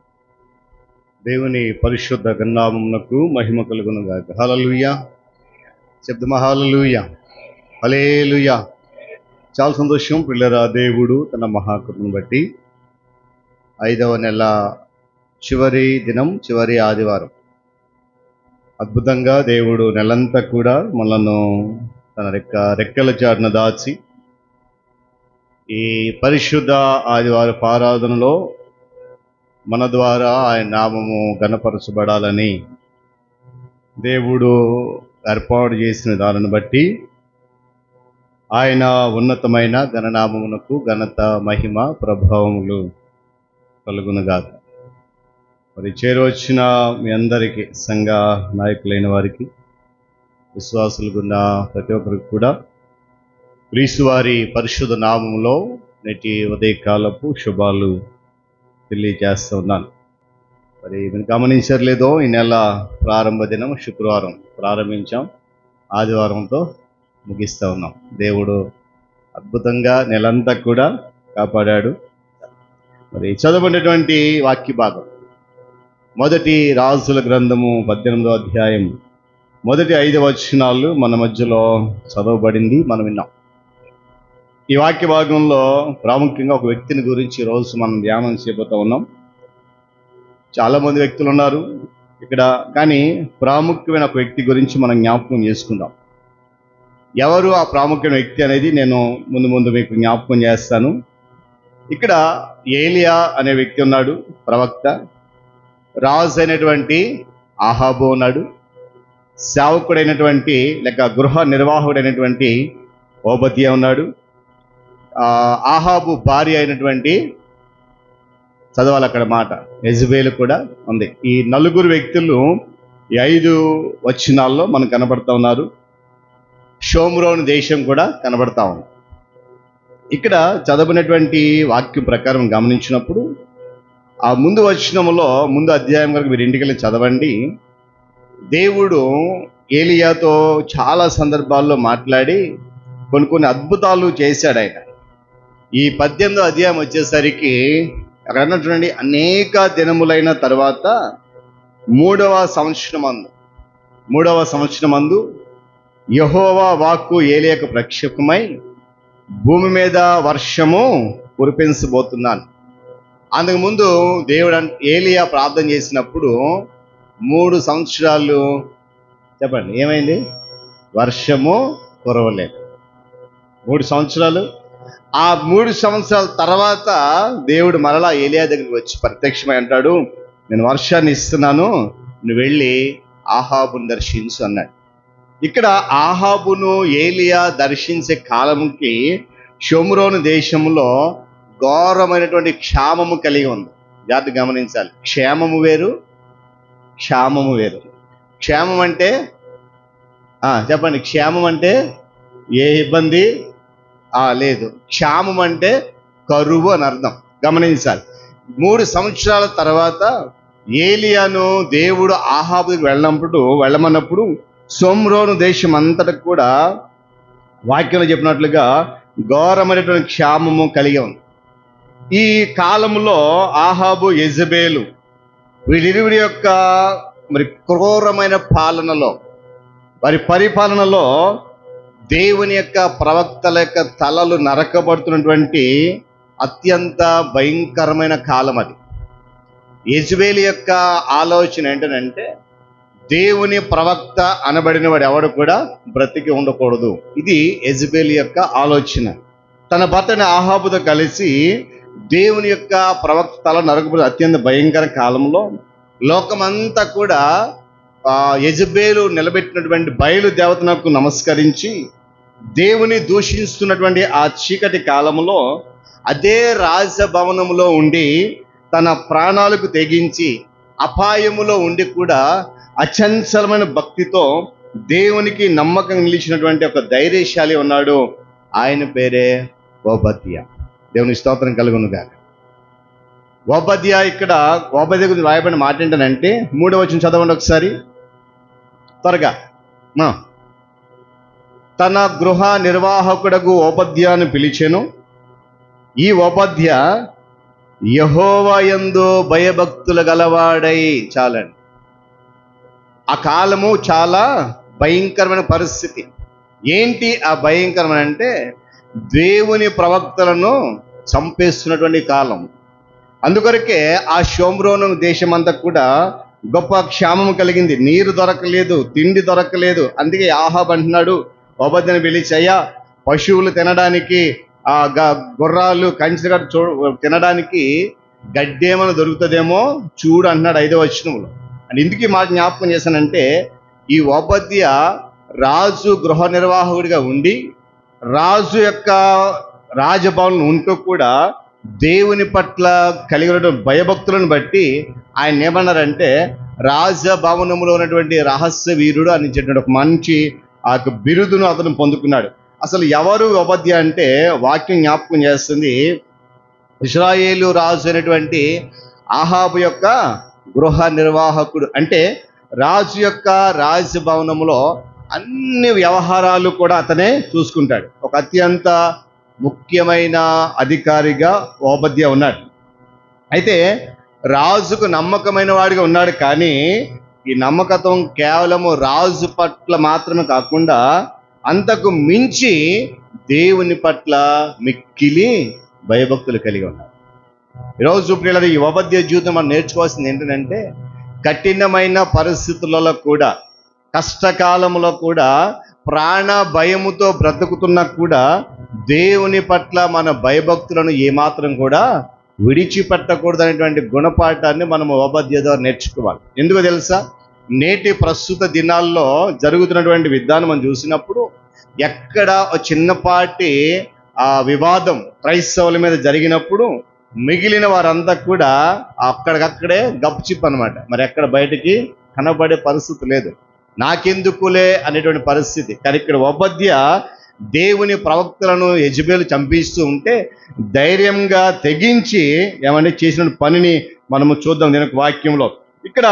[SPEAKER 1] దేవుని పరిశుద్ధ నామమునకు మహిమ కలుగును గాక. హల్లెలూయా. శబ్దమా హల్లెలూయా. హల్లెలూయా. చాలా సంతోషం పిల్లరా. దేవుడు తన మహాకృపను బట్టి 5వ నెల చివరి దినం, చివరి ఆదివారం. అద్భుతంగా దేవుడు నెలంతా కూడా మనను తన రెక్కల చాటున దాచి ఈ పరిశుద్ధ ఆదివారపు ఆరాధనలో మన ద్వారా ఆయన నామము ఘనపరచబడాలని దేవుడు ఏర్పాటు చేసిన దానిని బట్టి ఆయన ఉన్నతమైన ఘననామమునకు ఘనత, మహిమ, ప్రభావములు కలుగునుగాక. మరి చేరవచ్చిన మీ అందరికీ, సంఘ నాయకులైన వారికి, విశ్వాసులుగున్న ప్రతి ఒక్కరికి కూడా క్రీస్తు వారి పరిశుద్ధ నామములో నేటి ఉదయకాలపు శుభాలు తెలియజేస్తూ ఉన్నాను. మరి మీరు గమనించలేదో, ఈ నెల ప్రారంభ దినం శుక్రవారం ప్రారంభించాం, ఆదివారంతో ముగిస్తూ ఉన్నాం. దేవుడు అద్భుతంగా నెలంతా కూడా కాపాడాడు. మరి చదవబడినటువంటి వాక్య భాగం మొదటి రాజుల గ్రంథము 18వ అధ్యాయం మొదటి 5 వచనాలు మన మధ్యలో చదవబడింది, మనం విన్నాం. ఈ వాక్య భాగంలో ప్రాముఖ్యంగా ఒక వ్యక్తిని గురించి ఈరోజు మనం ధ్యానం చేయబోతూ ఉన్నాం. చాలామంది వ్యక్తులు ఉన్నారు ఇక్కడ, కానీ ప్రాముఖ్యమైన ఒక వ్యక్తి గురించి మనం జ్ఞాపకం చేసుకుందాం. ఎవరు ఆ ప్రాముఖ్యమైన వ్యక్తి అనేది నేను ముందు మీకు జ్ఞాపకం చేస్తాను. ఇక్కడ ఏలియా అనే వ్యక్తి ఉన్నాడు, ప్రవక్త. రాజు అయినటువంటి ఆహాబు ఉన్నాడు. సేవకుడైనటువంటి లేక గృహ నిర్వాహకుడైనటువంటి ఓబద్యా ఉన్నాడు. ఆహాబు భార్య అయినటువంటి, చదవాలి అక్కడ మాట, యెజబేలు కూడా ఉంది. ఈ నలుగురు వ్యక్తులు ఈ 5 వచనాల్లో మనకు కనబడతా ఉన్నారు. షోమ్రోను దేశం కూడా కనబడతా ఉంది. ఇక్కడ చదవబడినటువంటి వాక్యం ప్రకారం గమనించినప్పుడు ఆ ముందు వచనంలో, ముందు అధ్యాయం వరకు మీరు ఇంటికెళ్ళి చదవండి. దేవుడు ఏలియాతో చాలా సందర్భాల్లో మాట్లాడి కొన్ని అద్భుతాలు చేశాడు ఆయన. ఈ 18వ అధ్యాయం వచ్చేసరికి అక్కడ అన్నటువంటి అనేక దినములైన తర్వాత 3వ సంవత్సరమందు యెహోవా వాక్కు ఏలియాకు ప్రత్యక్షమై, భూమి మీద వర్షము కురిపించబోతున్నాను. అంతకుముందు దేవుడు ఏలియా ప్రార్థన చేసినప్పుడు 3 సంవత్సరాలు, చెప్పండి ఏమైంది? వర్షము కురవలేదు. 3 సంవత్సరాలు. ఆ 3 సంవత్సరాల తర్వాత దేవుడు మరలా ఏలియా దగ్గరికి వచ్చి ప్రత్యక్షమై అంటాడు, నేను వర్షాన్ని ఇస్తున్నాను, నువ్వు వెళ్ళి ఆహాబును దర్శించు అన్నాడు. ఇక్కడ ఆహాబును ఏలియా దర్శించే కాలంకి షోమ్రోను దేశంలో ఘోరమైనటువంటి క్షామము కలిగి ఉంది. జాగ్రత్త గమనించాలి. క్షేమము వేరు, క్షామము వేరు. క్షేమం అంటే చెప్పండి, క్షేమం అంటే ఏ ఇబ్బంది లేదు. క్షామం అంటే కరువు అని అర్థం. గమనించాలి. 3 సంవత్సరాల తర్వాత ఏలియాను దేవుడు ఆహాబుకి వెళ్ళమన్నప్పుడు షోమ్రోను దేశం అంతటా కూడా వాక్యంలో చెప్పినట్లుగా ఘోరమైనటువంటి క్షామము కలిగి ఉంది. ఈ కాలంలో ఆహాబు, యెజబేలు వీరిరువురి యొక్క మరి క్రూరమైన పాలనలో, వారి పరిపాలనలో దేవుని యొక్క ప్రవక్తల యొక్క తలలు నరకబడుతున్నటువంటి అత్యంత భయంకరమైన కాలం అది. యెజబేలు యొక్క ఆలోచన ఏంటంటే, దేవుని ప్రవక్త అనబడిన వాడు ఎవడు కూడా బ్రతికి ఉండకూడదు. ఇది యెజబేలు యొక్క ఆలోచన. తన భర్తని ఆహాబుతో కలిసి దేవుని యొక్క ప్రవక్త తల నరకబడి అత్యంత భయంకర కాలంలో లోకమంతా కూడా యెజబేలు నిలబెట్టినటువంటి బయలు దేవతనకు నమస్కరించి దేవుని దూషిస్తున్నటువంటి ఆ చీకటి కాలంలో అదే రాజభవనంలో ఉండి తన ప్రాణాలకు తెగించి అపాయములో ఉండి కూడా అచంచలమైన భక్తితో దేవునికి నమ్మకం నిలిచినటువంటి ఒక ధైర్యశాలి ఉన్నాడు. ఆయన పేరే ఓబద్యా. దేవుని స్తోత్రం కలుగునుగాక. ఓబద్యా, ఇక్కడ ఓబద్యా గురించి రాయబడిన మాట ఏంటంటే 3వ వచనం చదవండి ఒకసారి త్వరగా. తన గృహ నిర్వాహకుడకు ఓబద్యాను పిలిచెను. ఈ ఓబద్యా యెహోవా యందు భయభక్తులు గలవాడై, చాలండి. ఆ కాలము చాలా భయంకరమైన పరిస్థితి. ఏంటి ఆ భయంకరమైన అంటే, దేవుని ప్రవక్తలను చంపేస్తున్నటువంటి కాలం. అందుకొరకే ఆ షోమ్రోను దేశం అంతా కూడా గొప్ప క్షామం కలిగింది. నీరు దొరకలేదు, తిండి దొరకలేదు. అందుకే ఆహాబ్ అంటున్నాడు ఓబద్యను పిలిచయ్యా, పశువులు తినడానికి గుర్రాలు కంచెగా తినడానికి గడ్డి ఏమైనా దొరుకుతుందేమో చూడు అంటున్నాడు 5వ వచనంలో. అని ఎందుకు ఈ మాట జ్ఞాపకం చేశానంటే, ఈ ఓబద్య రాజు గృహ నిర్వాహకుడిగా ఉండి రాజు యొక్క రాజభవనం ఉంటూ కూడా దేవుని పట్ల కలిగిన భయభక్తులను బట్టి ఆయన ఏమన్నారంటే రాజభవనంలో ఉన్నటువంటి రహస్య వీరుడు అని చెప్పిన ఒక మంచి ఆ బిరుదును అతను పొందుకున్నాడు. అసలు ఎవరు ఓబద్య అంటే వాక్యం జ్ఞాపకం చేస్తుంది, ఇశ్రాయేలు రాజు అయినటువంటి ఆహాబు యొక్క గృహ నిర్వాహకుడు. అంటే రాజు యొక్క రాజభవనంలో అన్ని వ్యవహారాలు కూడా అతనే చూసుకుంటాడు. ఒక అత్యంత ముఖ్యమైన అధికారిగా ఓబద్య ఉన్నాడు. అయితే రాజుకు నమ్మకమైన వాడిగా ఉన్నాడు. కానీ ఈ నమ్మకత్వం కేవలము రాజు పట్ల మాత్రమే కాకుండా అంతకు మించి దేవుని పట్ల మిక్కిలి భయభక్తులు కలిగి ఉన్నారు. ఈరోజు ప్రియులారా, ఈ ఓబద్య జీవితం మనం నేర్చుకోవాల్సింది ఏంటంటే, కఠినమైన పరిస్థితులలో కూడా, కష్టకాలంలో కూడా, ప్రాణ భయముతో బ్రతుకుతున్నా కూడా దేవుని పట్ల మన భయభక్తులను ఏమాత్రం కూడా విడిచిపెట్టకూడదు అనేటువంటి గుణపాఠాన్ని మనం ఓబద్య ద్వారా నేర్చుకోవాలి. ఎందుకో తెలుసా, నేటి ప్రస్తుత దినాల్లో జరుగుతున్నటువంటి విధానం మనం చూసినప్పుడు ఎక్కడ చిన్నపాటి వివాదం క్రైస్తవుల మీద జరిగినప్పుడు మిగిలిన వారంతా కూడా అక్కడికక్కడే గప్చిప్ అనమాట. మరి ఎక్కడ బయటికి కనబడే పరిస్థితి లేదు, నాకెందుకులే అనేటువంటి పరిస్థితి. కానీ ఇక్కడ ఓబద్య దేవుని ప్రవక్తలను యెజెబెలు చంపిస్తూ ఉంటే ధైర్యంగా తెగించి ఏమంటే చేసిన పనిని మనము చూద్దాం దీని వాక్యంలో. ఇక్కడ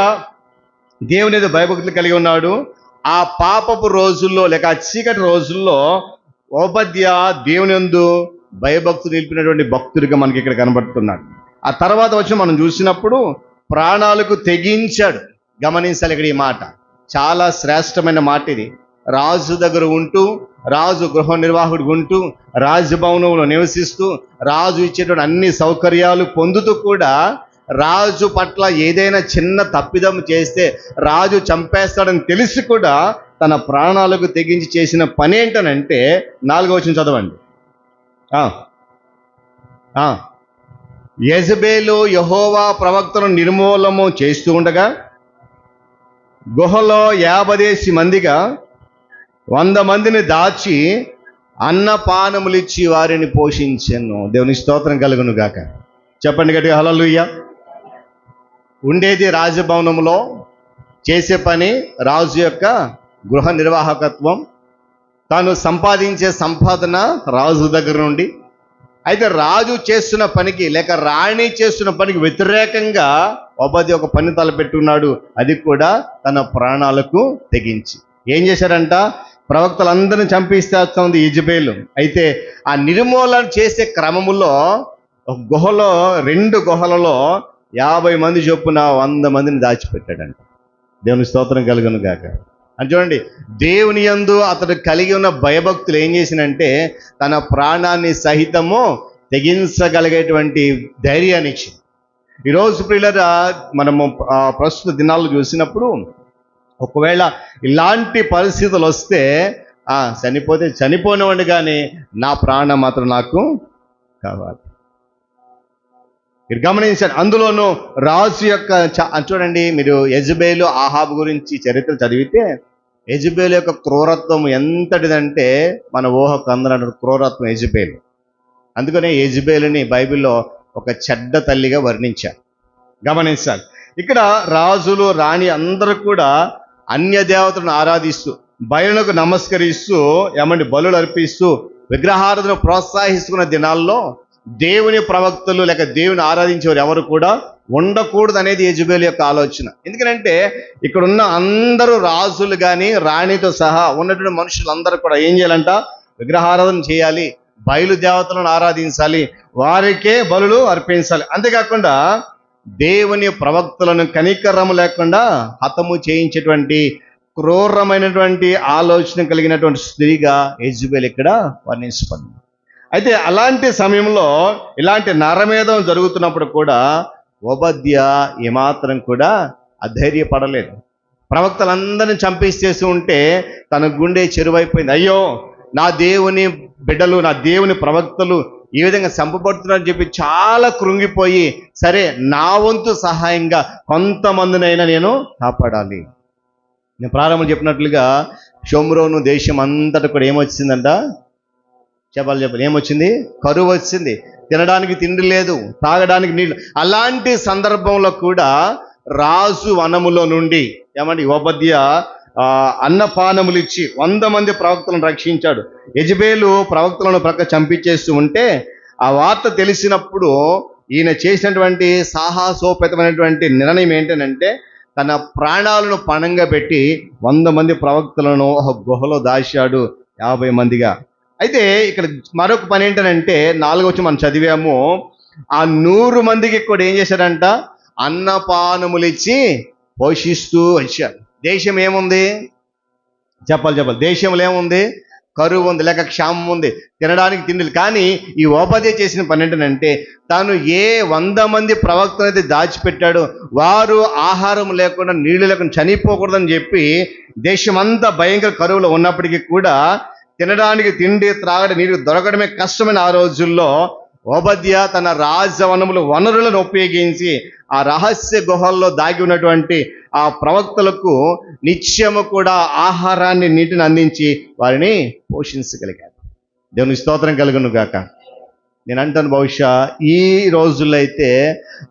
[SPEAKER 1] దేవుని మీద భయభక్తులు కలిగి ఉన్నాడు. ఆ పాపపు రోజుల్లో లేక ఆ చీకటి రోజుల్లో ఓబద్య దేవుని యందు భయభక్తులు నిలిపినటువంటి భక్తుడిగా మనకి ఇక్కడ కనబడుతున్నాడు. ఆ తర్వాత వచ్చి మనం చూసినప్పుడు ప్రాణాలకు తెగించాడు. గమనించాలి ఇక్కడ ఈ మాట, చాలా శ్రేష్టమైన మాట ఇది. రాజు దగ్గర ఉంటూ, రాజు గృహ నిర్వాహకుడు ఉంటూ, రాజభవనంలో నివసిస్తూ, రాజు ఇచ్చేటువంటి అన్ని సౌకర్యాలు పొందుతూ కూడా రాజు పట్ల ఏదైనా చిన్న తప్పిదం చేస్తే రాజు చంపేస్తాడని తెలిసి కూడా తన ప్రాణాలకు తెగించి చేసిన పని ఏంటనంటే 4వ వచనం చదవండి. యెజెబెలు యెహోవా ప్రవక్తను నిర్మూలము చేస్తూ ఉండగా గుహలో 50 మందిగా 100 మందిని దాచి అన్నపానములిచ్చి వారిని పోషించెను. దేవుని స్తోత్రం కలుగును గాక. చెప్పండి గట్టిగా హల్లెలూయా. ఉండేది రాజభవనంలో, చేసే పని రాజు యొక్క గృహ నిర్వాహకత్వం, తాను సంపాదించే సంపాదన రాజు దగ్గర నుండి. అయితే రాజు చేస్తున్న పనికి లేక రాణి చేస్తున్న పనికి వ్యతిరేకంగా ఓబద్య ఒక పని తలపెట్టున్నాడు. అది కూడా తన ప్రాణాలకు తెగించి ఏం చేశాడంట, ప్రవక్తలందరినీ చంపిస్తే వస్తుంది యెజెబెలు. అయితే ఆ నిర్మూలన చేసే క్రమములో ఒక గుహలో 2 గుహలలో 50 మంది చొప్పున 100 మందిని దాచిపెట్టాడంట. దేవుని స్తోత్రం కలుగును గాక. అని చూడండి, దేవుని యందు అతడు కలిగి ఉన్న భయభక్తులు ఏం చేసినంటే తన ప్రాణాన్ని సహితము తెగించగలిగేటువంటి ధైర్యాన్ని ఇచ్చింది. ఈరోజు ప్రియులారా, మనము ప్రస్తుత దినాల్లో చూసినప్పుడు ఒకవేళ ఇలాంటి పరిస్థితులు వస్తే చనిపోతే చనిపోనివ్వండి, కానీ నా ప్రాణం మాత్రం నాకు కావాలి. మీరు గమనించండి, అందులోనూ రాజు యొక్క చూడండి, మీరు యెజెబెలు ఆహాబు గురించి చరిత్ర చదివితే యెజెబెలు యొక్క క్రూరత్వం ఎంతటిదంటే మన ఊహకు అందరూ క్రూరత్వం యెజెబెలు. అందుకనే యెజెబెలుని బైబిల్లో ఒక చెడ్డ తల్లిగా వర్ణించారు. గమనించాలి, ఇక్కడ రాజులు రాణి అందరూ కూడా అన్య దేవతలను ఆరాధిస్తూ, బయలులకు నమస్కరిస్తూ, బలులు అర్పిస్తూ, విగ్రహారాధన ప్రోత్సహిస్తున్న దినాల్లో దేవుని ప్రవక్తలు లేక దేవుని ఆరాధించేవారు ఎవరు కూడా ఉండకూడదు అనేది యెజెబెలు యొక్క ఆలోచన. ఎందుకంటే ఇక్కడ ఉన్న అందరూ రాజులు కానీ రాణితో సహా ఉన్నటువంటి మనుషులందరూ కూడా ఏం చేయాలంట, విగ్రహారాధన చేయాలి, బయలు దేవతలను ఆరాధించాలి, వారికే బలులు అర్పించాలి. అంతేకాకుండా దేవుని ప్రవక్తలను కనికరము లేకుండా హతము చేయించేటువంటి క్రూరమైనటువంటి ఆలోచన కలిగినటువంటి స్త్రీగా యెజెబెలు ఇక్కడ వర్ణించబడింది. అయితే అలాంటి సమయంలో ఇలాంటి నరమేధం జరుగుతున్నప్పుడు కూడా ఓబద్య ఏమాత్రం కూడా అధైర్యపడలేదు. ప్రవక్తలందరిని చంపేసేసి ఉంటే తన గుండె చెరువైపోయింది. అయ్యో, నా దేవుని బిడ్డలు, నా దేవుని ప్రవక్తలు ఈ విధంగా చంపబడుతున్నారని చెప్పి చాలా కృంగిపోయి, సరే నా వంతు సహాయంగా కొంతమందినైనా నేను కాపాడాలి. నేను ప్రారంభం చెప్పినట్లుగా షోమ్రోను దేశం అంతటా కూడా ఏమొచ్చిందంట? చెప్పాలి ఏమొచ్చింది? కరువు వచ్చింది. తినడానికి తిండి లేదు, తాగడానికి నీళ్ళు. అలాంటి సందర్భంలో కూడా రాజు వనములో నుండి ఏమండి ఓబద్య అన్నపానములు ఇచ్చి 100 మంది ప్రవక్తలను రక్షించాడు. యెజెబెలు ప్రవక్తలను ప్రక్క చంపించేస్తూ ఉంటే ఆ వార్త తెలిసినప్పుడు ఈయన చేసినటువంటి సాహసోపేతమైనటువంటి నిర్ణయం ఏంటంటే తన ప్రాణాలను పణంగా పెట్టి 100 మంది ప్రవక్తలను ఒక గుహలో దాచాడు 50 మందిగా. అయితే ఇక్కడ మరొక పని ఏంటంటే 4వ వచనం మనం చదివాము. ఆ 100 మందికి కూడా ఏం చేశాడంట? అన్నపానములు ఇచ్చి పోషిస్తూ వచ్చాడు. దేశం ఏముంది? చెప్పాలి దేశంలో ఏముంది? కరువు ఉంది, లేక క్షామం ఉంది, తినడానికి తిండి. కానీ ఈ ఓబద్య చేసిన పని ఏంటంటే తాను ఏ 100 మంది ప్రవక్తలైతే దాచిపెట్టాడో వారు ఆహారం లేకుండా నీళ్లు లేకుండా చనిపోకూడదని చెప్పి దేశమంతా భయంకర కరువులో ఉన్నప్పటికీ కూడా తినడానికి తిండి, త్రాగడం, నీరు దొరకడమే కష్టమైన ఆ రోజుల్లో ఓబద్య తన రాజవనములు వనరులను ఉపయోగించి ఆ రహస్య గుహల్లో దాగి ఉన్నటువంటి ఆ ప్రవక్తలకు నిత్యము కూడా ఆహారాన్ని, నీటిని అందించి వారిని పోషించగలిగాడు. దేవుని స్తోత్రం కలుగును గాక. నేను అంటాను, బహుశా ఈ రోజుల్లో అయితే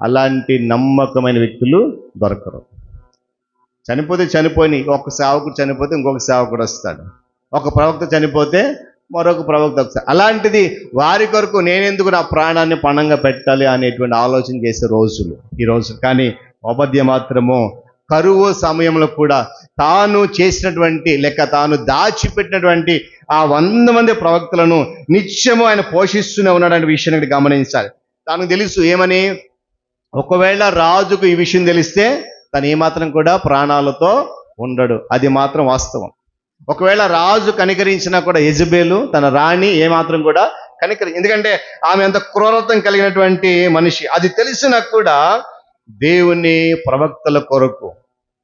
[SPEAKER 1] అలాంటి నమ్మకమైన వ్యక్తులు దొరకరు. చనిపోతే చనిపోయి, ఒక సేవకుడు చనిపోతే ఇంకొక సేవకుడు వస్తాడు, ఒక ప్రవక్త చనిపోతే మరొక ప్రవక్త వస్తాడు. అలాంటిది వారి కొరకు నేనెందుకు నా ప్రాణాన్ని పణంగా పెట్టాలి అనేటువంటి ఆలోచన చేసే రోజులు ఈ రోజు. కానీ ఓబద్య మాత్రము కరువు సమయంలో కూడా తాను చేసినటువంటి లెక్క తాను దాచిపెట్టినటువంటి ఆ 100 మంది ప్రవక్తలను నిత్యము ఆయన పోషిస్తూనే ఉన్నాడనే విషయాన్ని గమనించాలి. తనకు తెలుసు ఏమని, ఒకవేళ రాజుకు ఈ విషయం తెలిస్తే తను ఏమాత్రం కూడా ప్రాణాలతో ఉండడు. అది మాత్రం వాస్తవం. ఒకవేళ రాజు కనికరించినా కూడా యెజెబెలు తన రాణి ఏమాత్రం కూడా ఎందుకంటే ఆమె అంత క్రూరత్వం కలిగినటువంటి మనిషి. అది తెలిసినా కూడా దేవుని ప్రవక్తల కొరకు,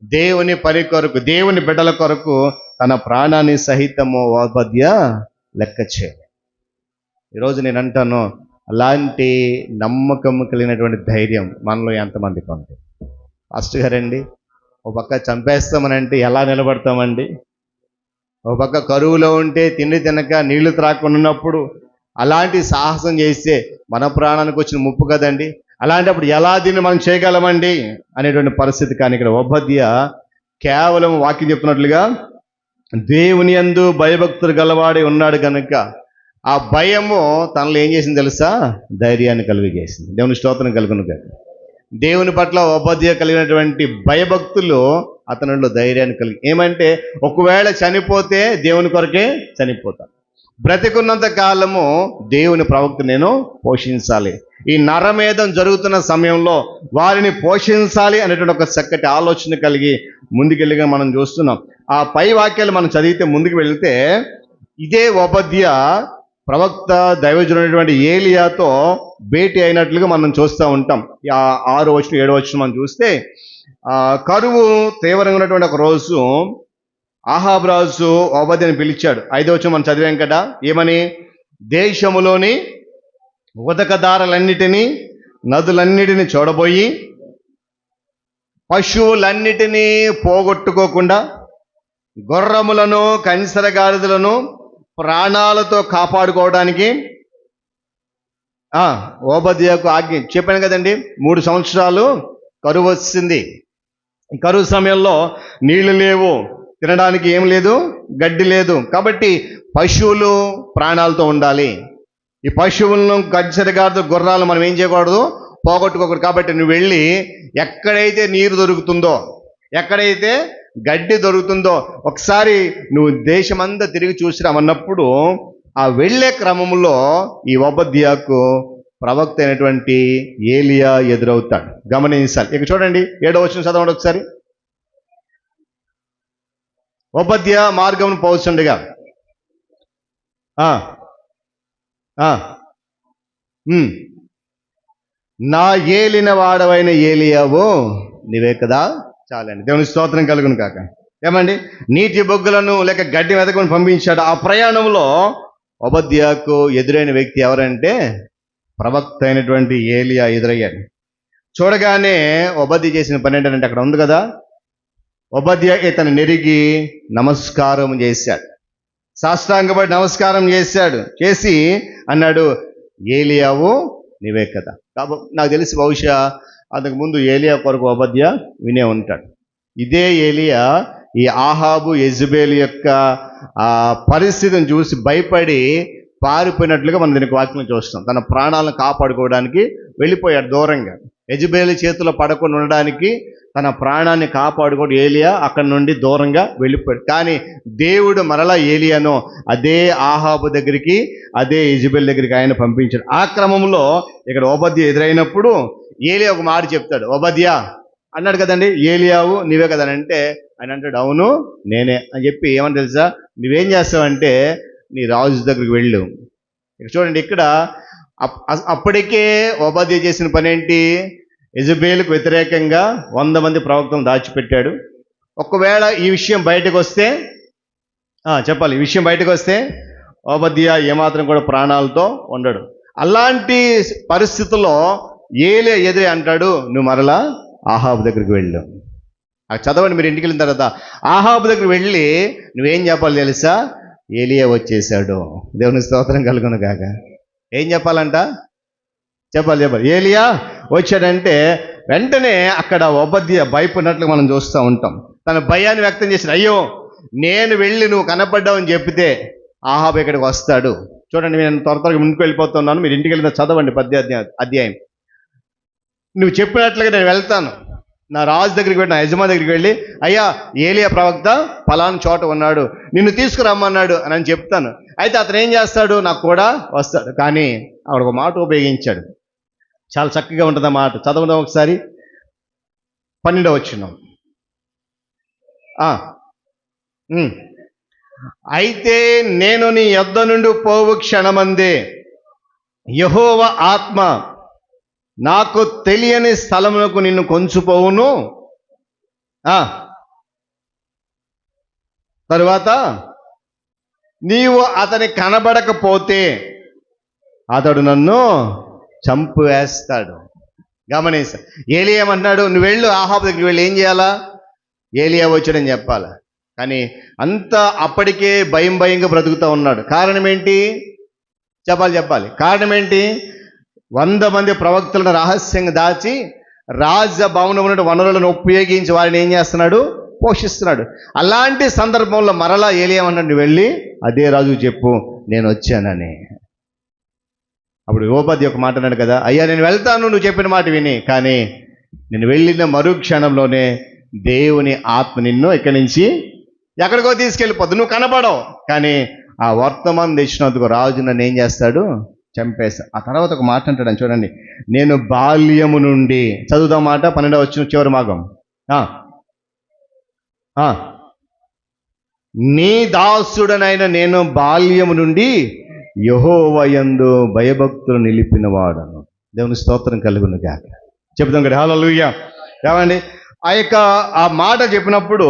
[SPEAKER 1] దేవుని పని కొరకు, దేవుని బిడ్డల కొరకు తన ప్రాణాన్ని సహితము ఓబద్య లెక్క చేయాలి. ఈరోజు నేను అంటాను, అలాంటి నమ్మకం కలిగినటువంటి ధైర్యం మనలో ఎంతమందికి ఉంది? ఫస్ట్ గారండి, ఒక పక్క చంపేస్తామనంటే ఎలా నిలబడతామండి? ఒక పక్క కరువులో ఉంటే తిండి తినక నీళ్లు త్రాకుండా ఉన్నప్పుడు అలాంటి సాహసం చేస్తే మన ప్రాణానికి వచ్చిన ముప్పు కదండి. అలాంటప్పుడు ఎలా దీన్ని మనం చేయగలమండి అనేటువంటి పరిస్థితి. కానీ ఇక్కడ ఓబద్య కేవలం వాక్యం చెప్తున్నట్లుగా దేవుని యందు భయభక్తులు గలవాడి ఉన్నాడు కనుక ఆ భయము తనలో ఏం చేసింది తెలుసా? ధైర్యాన్ని కలిగజేసింది. దేవుని స్తోత్రం కలుగును గాక. దేవుని పట్ల ఓబద్య కలిగినటువంటి భయభక్తులు అతనిలో ధైర్యాన్ని కలిగి ఏమంటే ఒకవేళ చనిపోతే దేవుని కొరకే చనిపోతాను, బ్రతికున్నంత కాలము దేవుని ప్రవక్త నేను పోషించాలి. ఈ నరమేధం జరుగుతున్న సమయంలో వారిని పోషించాలి అనేటువంటి ఒక చక్కటి ఆలోచన కలిగి ముందుకెళ్ళిగా మనం చూస్తున్నాం. ఆ పై వాక్యాలు మనం చదివితే ముందుకు వెళితే ఇదే ఓబద్య ప్రవక్త దైవజనుడైనటువంటి ఏలియాతో భేటీ అయినట్లుగా మనం చూస్తూ ఉంటాం. 6వ వచనం 7వ వచనం మనం చూస్తే కరువు తీవ్రంగా ఉన్నటువంటి ఒక రోజు ఆహాబు రాజు ఓబద్యని పిలిచాడు. 5వ వచనం మనం చదివాం కదా, ఏమని? దేశములోని ఉదకదారులన్నిటినీ, నదులన్నిటినీ చూడబోయి పశువులన్నిటినీ పోగొట్టుకోకుండా గుర్రములను, కంచరగాడిదలను ప్రాణాలతో కాపాడుకోవడానికి ఓబద్యకు ఆజ్ఞ చెప్పాను కదండి. 3 సంవత్సరాలు కరువు వచ్చింది. ఈ కరువు సమయంలో నీళ్లు లేవు, తినడానికి ఏం లేదు, గడ్డి లేదు. కాబట్టి పశువులు ప్రాణాలతో ఉండాలి. ఈ పశువులను, కంచరగాడిద, గుర్రాలు మనం ఏం చేయకూడదు, పోగొట్టుకోకూడదు. కాబట్టి నువ్వు వెళ్ళి ఎక్కడైతే నీరు దొరుకుతుందో, ఎక్కడైతే గడ్డి దొరుకుతుందో ఒకసారి నువ్వు దేశమంతా తిరిగి చూసిరామన్నప్పుడు ఆ వెళ్ళే క్రమంలో ఈ ఓబద్యకు ప్రవక్త అయినటువంటి ఏలియా ఎదురవుతాడు. గమనించాలి. ఇక చూడండి 7వ వచనం చదవండి ఒకసారి. ఓబద్య మార్గమును పోవచ్చుండగా ఆ, ఉమ్. నా ఏలిన వాడవైన ఏలియావు నీవే కదా, చాలండి. దేవుని స్తోత్రం కలుగును కాక. ఏమండి, నీటి బొగ్గులను లేక గడ్డి వెతకని పంపించాడు. ఆ ప్రయాణంలో ఒబద్యాకు ఎదురైన వ్యక్తి ఎవరంటే ప్రవక్త అయినటువంటి ఏలియా ఎదురయ్యాడు. చూడగానే ఒబద్య చేసిన పని ఏంటంటే అక్కడ ఉంది కదా, ఒబద్య ఇతను నెరిగి నమస్కారం చేశాడు, సాష్టాంగపడి నమస్కారం చేసి అన్నాడు, ఏలియావు నీవే కదా. కాబట్టి నాకు తెలిసి బహుశా అంతకు ముందు ఏలియా కొరకు ఒబద్య వినే ఉంటాడు. ఇదే ఏలియా ఈ ఆహాబు యెజబెలు యొక్క ఆ పరిస్థితిని చూసి భయపడి పారిపోయినట్లుగా మనం దీనికి వాక్యం చూస్తాం. తన ప్రాణాలను కాపాడుకోవడానికి వెళ్ళిపోయాడు దూరంగా. యెజబెలు చేతిలో పడకుండా ఉండడానికి తన ప్రాణాన్ని కాపాడుకోవడం ఏలియా అక్కడి నుండి దూరంగా వెళ్ళిపోయాడు. కానీ దేవుడు మరలా ఏలియాను అదే ఆహాబు దగ్గరికి, అదే యెజబెలు దగ్గరికి ఆయన పంపించాడు. ఆ క్రమంలో ఇక్కడ ఒబద్య ఎదురైనప్పుడు ఏలియా ఒక మాట చెప్తాడు. ఒబద్య అన్నాడు కదండి, ఏలియావు నీవే కదా అంటే ఆయన అంటాడు, అవును నేనే అని చెప్పి ఏమని తెలుసా, నువ్వేం చేస్తావంటే నీ రాజు దగ్గరికి వెళ్ళు. ఇక్కడ చూడండి, ఇక్కడ అప్పటికే ఒబద్య చేసిన పని ఏంటి, యెజబెలుకు వ్యతిరేకంగా 100 మంది ప్రవక్తలను దాచిపెట్టాడు. ఒకవేళ ఈ విషయం బయటకు వస్తే చెప్పాలి, ఈ విషయం బయటకు వస్తే ఒబద్య ఏమాత్రం కూడా ప్రాణాలతో ఉండడు. అలాంటి పరిస్థితుల్లో ఏలియా ఎదురే అంటాడు, నువ్వు మరలా ఆహాబు దగ్గరికి వెళ్ళు. చదవండి మీరు, ఇంటికి వెళ్ళిన తర్వాత ఆహాబు దగ్గరికి వెళ్ళి నువ్వేం చెప్పాలి తెలుసా, ఏలియా వచ్చేసాడు. దేవుని స్తోత్రం కలుగును గాక. ఏం చెప్పాలంట, చెప్పాలి. ఏలియా వచ్చాడంటే వెంటనే అక్కడ ఒబద్య భయపడినట్లు మనం చూస్తూ ఉంటాం. తన భయాన్ని వ్యక్తం చేసిన, అయ్యో నేను వెళ్ళి నువ్వు కనపడ్డావు అని చెప్తే ఆహాబు ఇక్కడికి వస్తాడు. చూడండి, నేను త్వరగా ముందుకు వెళ్ళిపోతున్నాను, మీరు ఇంటికి వెళ్ళిన చదవండి 10వ అధ్యాయం. నువ్వు చెప్పినట్లుగా నేను వెళ్తాను, నా రాజు దగ్గరికి వెళ్ళి, నా యజమాని దగ్గరికి వెళ్ళి, అయ్యా ఏలియా ప్రవక్త పలానా చోట ఉన్నాడు, నిన్ను తీసుకురమ్మన్నాడు అని చెప్తాను. అయితే అతను ఏం చేస్తాడు, నాకు కూడా వస్తాడు. కానీ ఆవిడ ఒక మాట ఉపయోగించాడు, చాలా చక్కగా ఉంటుంది ఆ మాట. చదవడం ఒకసారి 12వ వచనం. అయితే నేను నీ యొద్ద నుండి పోవు క్షణమందే యెహోవా ఆత్మ నాకు తెలియని స్థలమునకు నిన్ను కొంచుపోవును. తరువాత నీవు అతని కనబడకపోతే అతడు నన్ను చంపివేస్తాడు. గమనించ, ఏలియా ఏమన్నాడు, నువ్వు వెళ్ళు ఆహాబు దగ్గరికి వెళ్ళి ఏం చేయాలా, ఏలియా వచ్చాడని చెప్పాలా. కానీ అంతా అప్పటికే భయంగా బ్రతుకుతూ ఉన్నాడు. కారణం ఏంటి చెప్పాలి. కారణం ఏంటి, 100 మంది ప్రవక్తలను రహస్యంగా దాచి రాజభవనం ఉన్న వనరులను ఉపయోగించి వారిని ఏం చేస్తున్నాడు, పోషిస్తున్నాడు. అలాంటి సందర్భంలో మరలా ఏలియా అన్నాడు, నువ్వు వెళ్ళి అదే రాజుకు చెప్పు నేను వచ్చానని. అప్పుడు ఒబద్య ఒక మాట అన్నాడు కదా, అయ్యా నేను వెళ్తాను నువ్వు చెప్పిన మాట విని, కానీ నేను వెళ్ళిన మరుక్షణంలోనే దేవుని ఆత్మ నిన్ను ఇక్కడి నుంచి ఎక్కడికో తీసుకెళ్ళిపోద్దు, నువ్వు కనపడవు. కానీ ఆ వర్తమానం తెచ్చినందుకు రాజు నన్ను ఏం చేస్తాడు, చంపేస్తా. ఆ తర్వాత ఒక మాట అంటాడు చూడండి, నేను బాల్యము నుండి, చదువుదాం మాట 12వ వచనం చివరి భాగం. నీ దాసుడనైన నేను బాల్యము నుండి యెహోవా యందు భయభక్తులు నిలిపిన వాడను. దేవుని స్తోత్రం కలుగును గాక. చెప్తాం కదా హల్లెలూయా. ఏమండి, ఆ మాట చెప్పినప్పుడు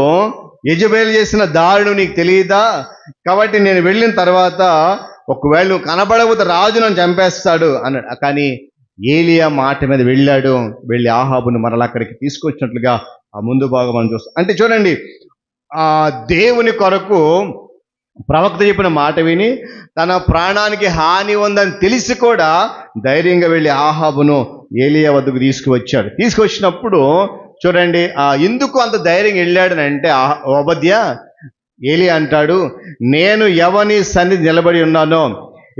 [SPEAKER 1] యెజబెలు చేసిన దారుడు నీకు తెలియదా, కాబట్టి నేను వెళ్ళిన తర్వాత ఒకవేళ నువ్వు కనబడకపోతే రాజు నన్ను చంపేస్తాడు అన్నాడు. కానీ ఏలియా మాట మీద వెళ్ళాడు, వెళ్ళి ఆహాబును మరలా అక్కడికి తీసుకొచ్చినట్లుగా ఆ ముందు భాగం మనం చూస్తాం. అంటే చూడండి, ఆ దేవుని కొరకు ప్రవక్త చెప్పిన మాట విని తన ప్రాణానికి హాని ఉందని తెలిసి కూడా ధైర్యంగా వెళ్ళి ఆహాబును ఏలియా వద్దకు తీసుకొచ్చినప్పుడు చూడండి, ఎందుకు అంత ధైర్యంగా వెళ్ళాడని అంటే ఒబద్య ఏలియా అంటాడు, నేను ఎవని సన్నిధి నిలబడి ఉన్నానో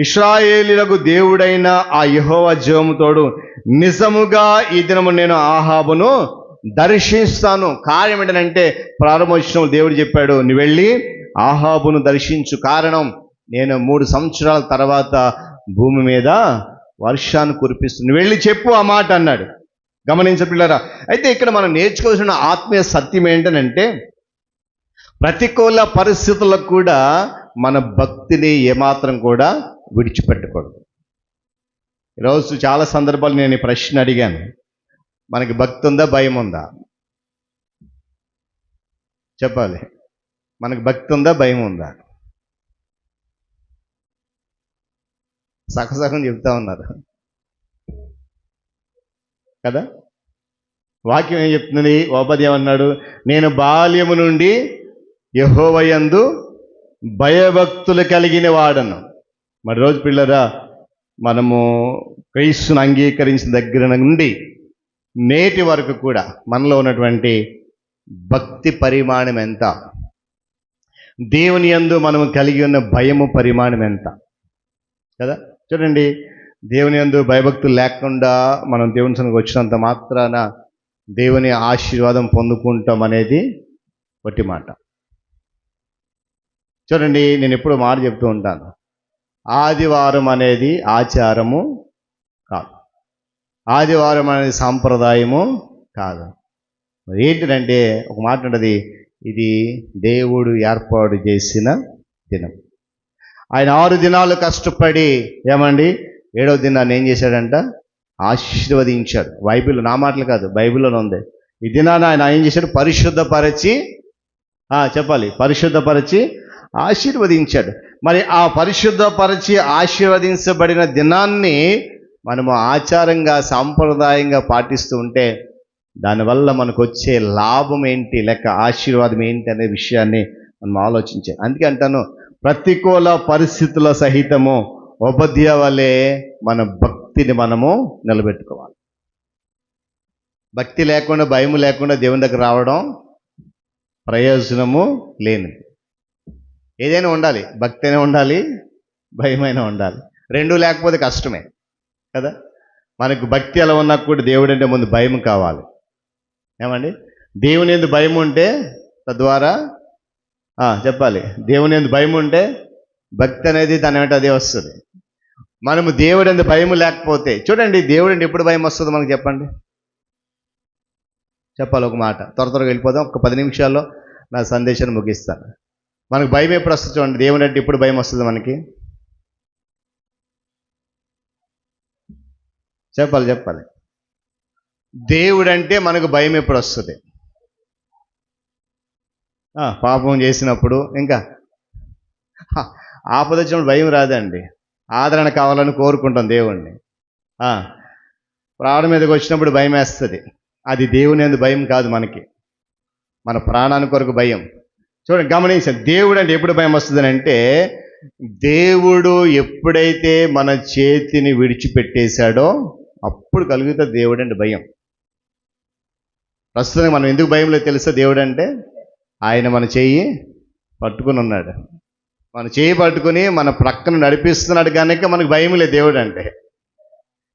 [SPEAKER 1] ఇశ్రాయేలీయులకు దేవుడైన ఆ యెహోవా జీవముతోడు నిజముగా ఈ దినము నేను ఆహాబును దర్శిస్తాను. కార్యం ఏంటంటే ప్రారంభోత్సవం దేవుడు చెప్పాడు, నువ్వు వెళ్ళి ఆహాబును దర్శించు. కారణం, నేను 3 సంవత్సరాల తర్వాత భూమి మీద వర్షాన్ని కురిపిస్తుంది, నువ్వు వెళ్ళి చెప్పు ఆ మాట అన్నాడు. గమనించ పిల్లరా, అయితే ఇక్కడ మనం నేర్చుకోవాల్సిన ఆత్మీయ సత్యం ఏంటనంటే ప్రతికూల పరిస్థితులకు కూడా మన భక్తిని ఏమాత్రం కూడా విడిచిపెట్టకూడదు. ఈరోజు చాలా సందర్భాలు నేను ఈ ప్రశ్న అడిగాను, మనకి భక్తి ఉందా, భయం ఉందా? చెప్పాలి. మనకి భక్తి ఉందా, భయం ఉందా? సగం చెప్తా ఉన్నారు కదా. వాక్యం ఏం చెప్తుంది? ఓబద్య ఏమన్నాడు? నేను బాల్యము నుండి యెహోవా యందు భయభక్తులు కలిగిన వాడను. మరి రోజు పిల్లరా, మనము క్రీస్తును అంగీకరించిన దగ్గర నుండి నేటి వరకు కూడా మనలో ఉన్నటువంటి భక్తి పరిమాణం ఎంత? దేవుని యందు మనము కలిగి ఉన్న భయము పరిమాణం ఎంత కదా. చూడండి, దేవుని యందు భయభక్తులు లేకుండా మనం దేవుని సన్నిధికి వచ్చినంత మాత్రాన దేవుని ఆశీర్వాదం పొందుకుంటాం అనేది ఒట్టి మాట. చూడండి, నేను ఎప్పుడు మాట చెప్తూ ఉంటాను, ఆదివారం అనేది ఆచారము కాదు, ఆదివారం అనేది సాంప్రదాయము కాదు. మరి ఏంటంటే ఒక మాట ఉంటుంది, ఇది దేవుడు ఏర్పాటు చేసిన దినం. ఆయన 6 దినాలు కష్టపడి ఏమండి 7వ దినాన్ని ఏం చేశాడంట? ఆశీర్వదించాడు. బైబిల్ నా మాటలు కాదు, బైబిల్లోనే ఉంది. ఈ దినాన్ని ఆయన ఏం చేశాడు? పరిశుద్ధపరచి, చెప్పాలి, పరిశుద్ధపరచి ఆశీర్వదించాడు. మరి ఆ పరిశుద్ధపరచి ఆశీర్వదించబడిన దినాన్ని మనము ఆచారంగా సాంప్రదాయంగా పాటిస్తూ ఉంటే దానివల్ల మనకు వచ్చే లాభం ఏంటి, లేక ఆశీర్వాదం ఏంటి అనే విషయాన్ని మనం ఆలోచించాలి. అందుకే అంటాను, ప్రతికూల పరిస్థితుల సహితము ఓబద్య వలె మన భక్తిని మనము నిలబెట్టుకోవాలి. భక్తి లేకుండా, భయం లేకుండా దేవుని దగ్గర రావడం ప్రయోజనము లేనిది. ఏదైనా ఉండాలి, భక్తి అయినా ఉండాలి, భయమైనా ఉండాలి. రెండూ లేకపోతే కష్టమే కదా. మనకు భక్తి ఎలా ఉన్నా కూడా దేవుడు అంటే ముందు భయం కావాలి. ఏమండి, దేవుని యందు భయం ఉంటే తద్వారా చెప్పాలి, దేవుని యందు భయం ఉంటే భక్తి అనేది దాని వెంట అదే వస్తుంది. మనము దేవుడు యందు భయం లేకపోతే, చూడండి, దేవుడు అంటే ఎప్పుడు భయం వస్తుందో మనకు చెప్పండి. చెప్పాలి ఒక మాట, త్వరగా వెళ్ళిపోదాం. ఒక 10 నిమిషాల్లో నా సందేశాన్ని ముగిస్తాను. మనకు భయం ఎప్పుడు వస్తుంది చూడండి. దేవుడు అంటే ఎప్పుడు భయం వస్తుంది మనకి? చెప్పాలి. దేవుడు అంటే మనకు భయం ఎప్పుడు వస్తుంది? పాపం చేసినప్పుడు, ఇంకా ఆపద వచ్చినప్పుడు భయం రాదండి. ఆదరణ కావాలని కోరుకుంటాం దేవుణ్ణి. ప్రాణం మీదకి వచ్చినప్పుడు భయం వేస్తుంది. అది దేవుని యందు భయం కాదు, మనకి మన ప్రాణానికి కొరకు భయం. చూడండి, గమనించండి, దేవుడు అంటే ఎప్పుడు భయం వస్తుందని అంటే, దేవుడు ఎప్పుడైతే మన చేతిని విడిచిపెట్టేశాడో అప్పుడు కలుగుతుంది దేవుడు అంటే భయం. ప్రస్తుతం మనం ఎందుకు భయం లేదు తెలుసా? దేవుడు అంటే ఆయన మన చెయ్యి పట్టుకుని ఉన్నాడు, మన చెయ్యి పట్టుకుని మన ప్రక్కన నడిపిస్తున్నాడు కనుక మనకు భయం లేదు దేవుడు అంటే.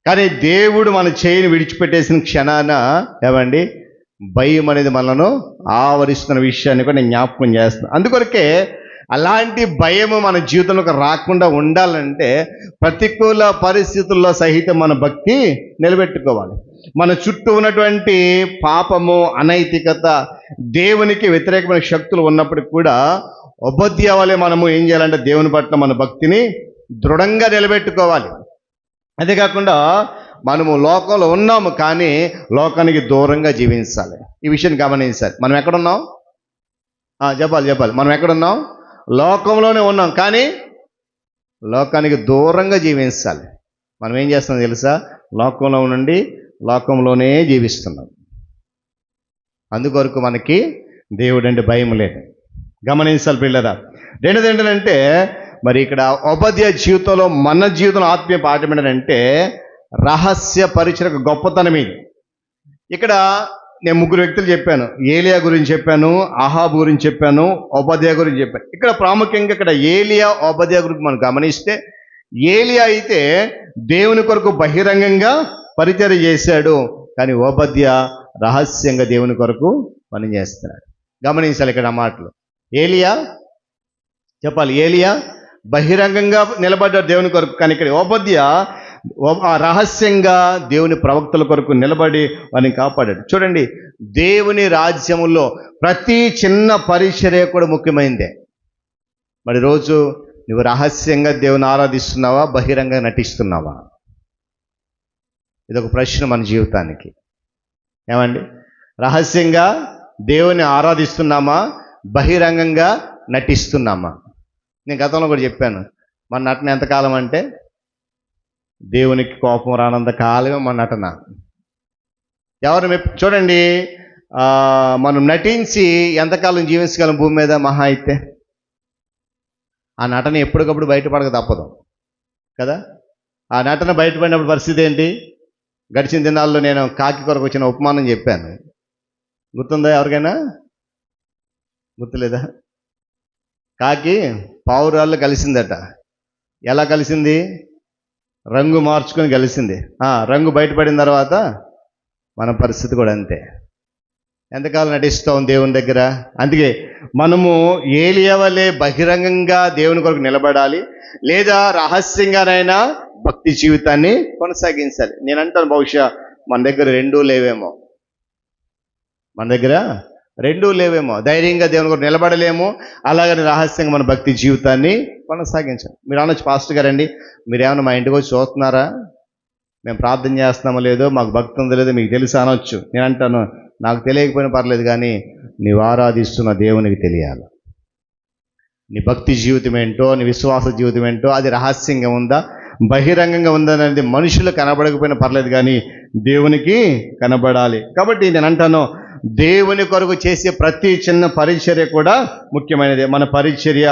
[SPEAKER 1] కానీ దేవుడు మన చెయ్యిని విడిచిపెట్టేసిన క్షణాన ఏమండి భయం అనేది మనను ఆవరిస్తున్న విషయాన్ని కూడా నేను జ్ఞాపకం చేస్తున్నాను. అందుకొరకే అలాంటి భయము మన జీవితంలోకి రాకుండా ఉండాలంటే ప్రతికూల పరిస్థితుల్లో సహితం మన భక్తి నిలబెట్టుకోవాలి. మన చుట్టూ ఉన్నటువంటి పాపము, అనైతికత, దేవునికి వ్యతిరేకమైన శక్తులు ఉన్నప్పటికి కూడా ఓబద్య వలె మనము ఏం చేయాలంటే దేవుని పట్ల మన భక్తిని దృఢంగా నిలబెట్టుకోవాలి. అంతేకాకుండా మనము లోకంలో ఉన్నాము కానీ లోకానికి దూరంగా జీవించాలి. ఈ విషయాన్ని గమనించాలి. మనం ఎక్కడున్నాం? చెప్పాలి. మనం ఎక్కడున్నాం? లోకంలోనే ఉన్నాం కానీ లోకానికి దూరంగా జీవించాలి. మనం ఏం చేస్తున్నాం తెలుసా? లోకంలో నుండి లోకంలోనే జీవిస్తున్నాం. అందుకొరకు మనకి దేవుడు అంటే భయం లేదు. గమనించాలి పిల్లరా. రెండోది ఏంటంటే, మరి ఇక్కడ ఓబద్య జీవితంలో మన జీవితంలో ఆత్మీయ పాఠం ఏంటంటే రహస్య పరిచర్య గొప్పతనం ఇది. ఇక్కడ నేను 3 వ్యక్తులు చెప్పాను. ఏలియా గురించి చెప్పాను, అహాబు గురించి చెప్పాను, ఓబద్య గురించి చెప్పాను. ఇక్కడ ప్రాముఖ్యంగా ఇక్కడ ఏలియా, ఓబద్య గురించి మనం గమనిస్తే, ఏలియా అయితే దేవుని కొరకు బహిరంగంగా పరిచర్య చేశాడు, కానీ ఓబద్య రహస్యంగా దేవుని కొరకు పని చేస్తున్నాడు. గమనించాలి ఇక్కడ ఆ మాటలు. ఏలియా బహిరంగంగా నిలబడ్డాడు దేవుని కొరకు, కానీ ఇక్కడ ఓబద్య రహస్యంగా దేవుని ప్రవక్తల కొరకు నిలబడి వారిని కాపాడాడు. చూడండి, దేవుని రాజ్యములో ప్రతి చిన్న పరిచర్య కూడా ముఖ్యమైనదే. మరి రోజు నువ్వు రహస్యంగా దేవుని ఆరాధిస్తున్నావా, బహిరంగంగా నటిస్తున్నావా? ఇదొక ప్రశ్న మన జీవితానికి. ఏమండి, రహస్యంగా దేవుని ఆరాధిస్తున్నామా, బహిరంగంగా నటిస్తున్నామా? నేను గతంలో కూడా చెప్పాను, మన నటన ఎంతకాలం అంటే దేవునికి కోపం రానంత కాలమే మన నటన. ఎవరు చూడండి, మనం నటించి ఎంతకాలం జీవించగలం భూమి మీద? మహా అయితే ఆ నటన ఎప్పటికప్పుడు బయటపడక తప్పదు కదా. ఆ నటన బయటపడినప్పుడు పరిస్థితి ఏంటి? గడిచిన దినాల్లో నేను కాకి కొరకు వచ్చిన ఉపమానం చెప్పాను, గుర్తుందా? ఎవరికైనా గుర్తులేదా? కాకి పావురాళ్ళు కలిసిందట. ఎలా కలిసింది? రంగు మార్చుకొని కలిసింది. రంగు బయటపడిన తర్వాత మన పరిస్థితి కూడా అంతే. ఎంతకాలం నటిస్తాం దేవుని దగ్గర? అందుకే మనము ఏలియా వలె బహిరంగంగా దేవుని కొరకు నిలబడాలి, లేదా రహస్యంగానైనా భక్తి జీవితాన్ని కొనసాగించాలి. నేను అంటాను, బహుశా మన దగ్గర రెండూ లేవేమో. ధైర్యంగా దేవుని కొరకు నిలబడలేము, అలాగని రహస్యంగా మన భక్తి జీవితాన్ని కొనసాగించాలి. మీరు అనొచ్చు, పాస్టర్ గారండి మీరేమన్నా మా ఇంటికి వచ్చి చూస్తున్నారా, మేము ప్రార్థన చేస్తున్నామో లేదో, మాకు భక్తి ఉందో లేదో మీకు తెలుసా అనొచ్చు. నేను అంటాను, నాకు తెలియకపోయినా పర్లేదు, కానీ నీవు ఆరాధిస్తున్న దేవునికి తెలియాలి. నీ భక్తి జీవితం ఏంటో, నీ విశ్వాస జీవితం ఏంటో, అది రహస్యంగా ఉందా, బహిరంగంగా ఉందా అనేది మనుషులు కనబడకపోయినా పర్లేదు, కానీ దేవునికి కనబడాలి. కాబట్టి నేను అంటాను, దేవుని కొరకు చేసే ప్రతి చిన్న పరిచర్య కూడా ముఖ్యమైనది. మన పరిచర్య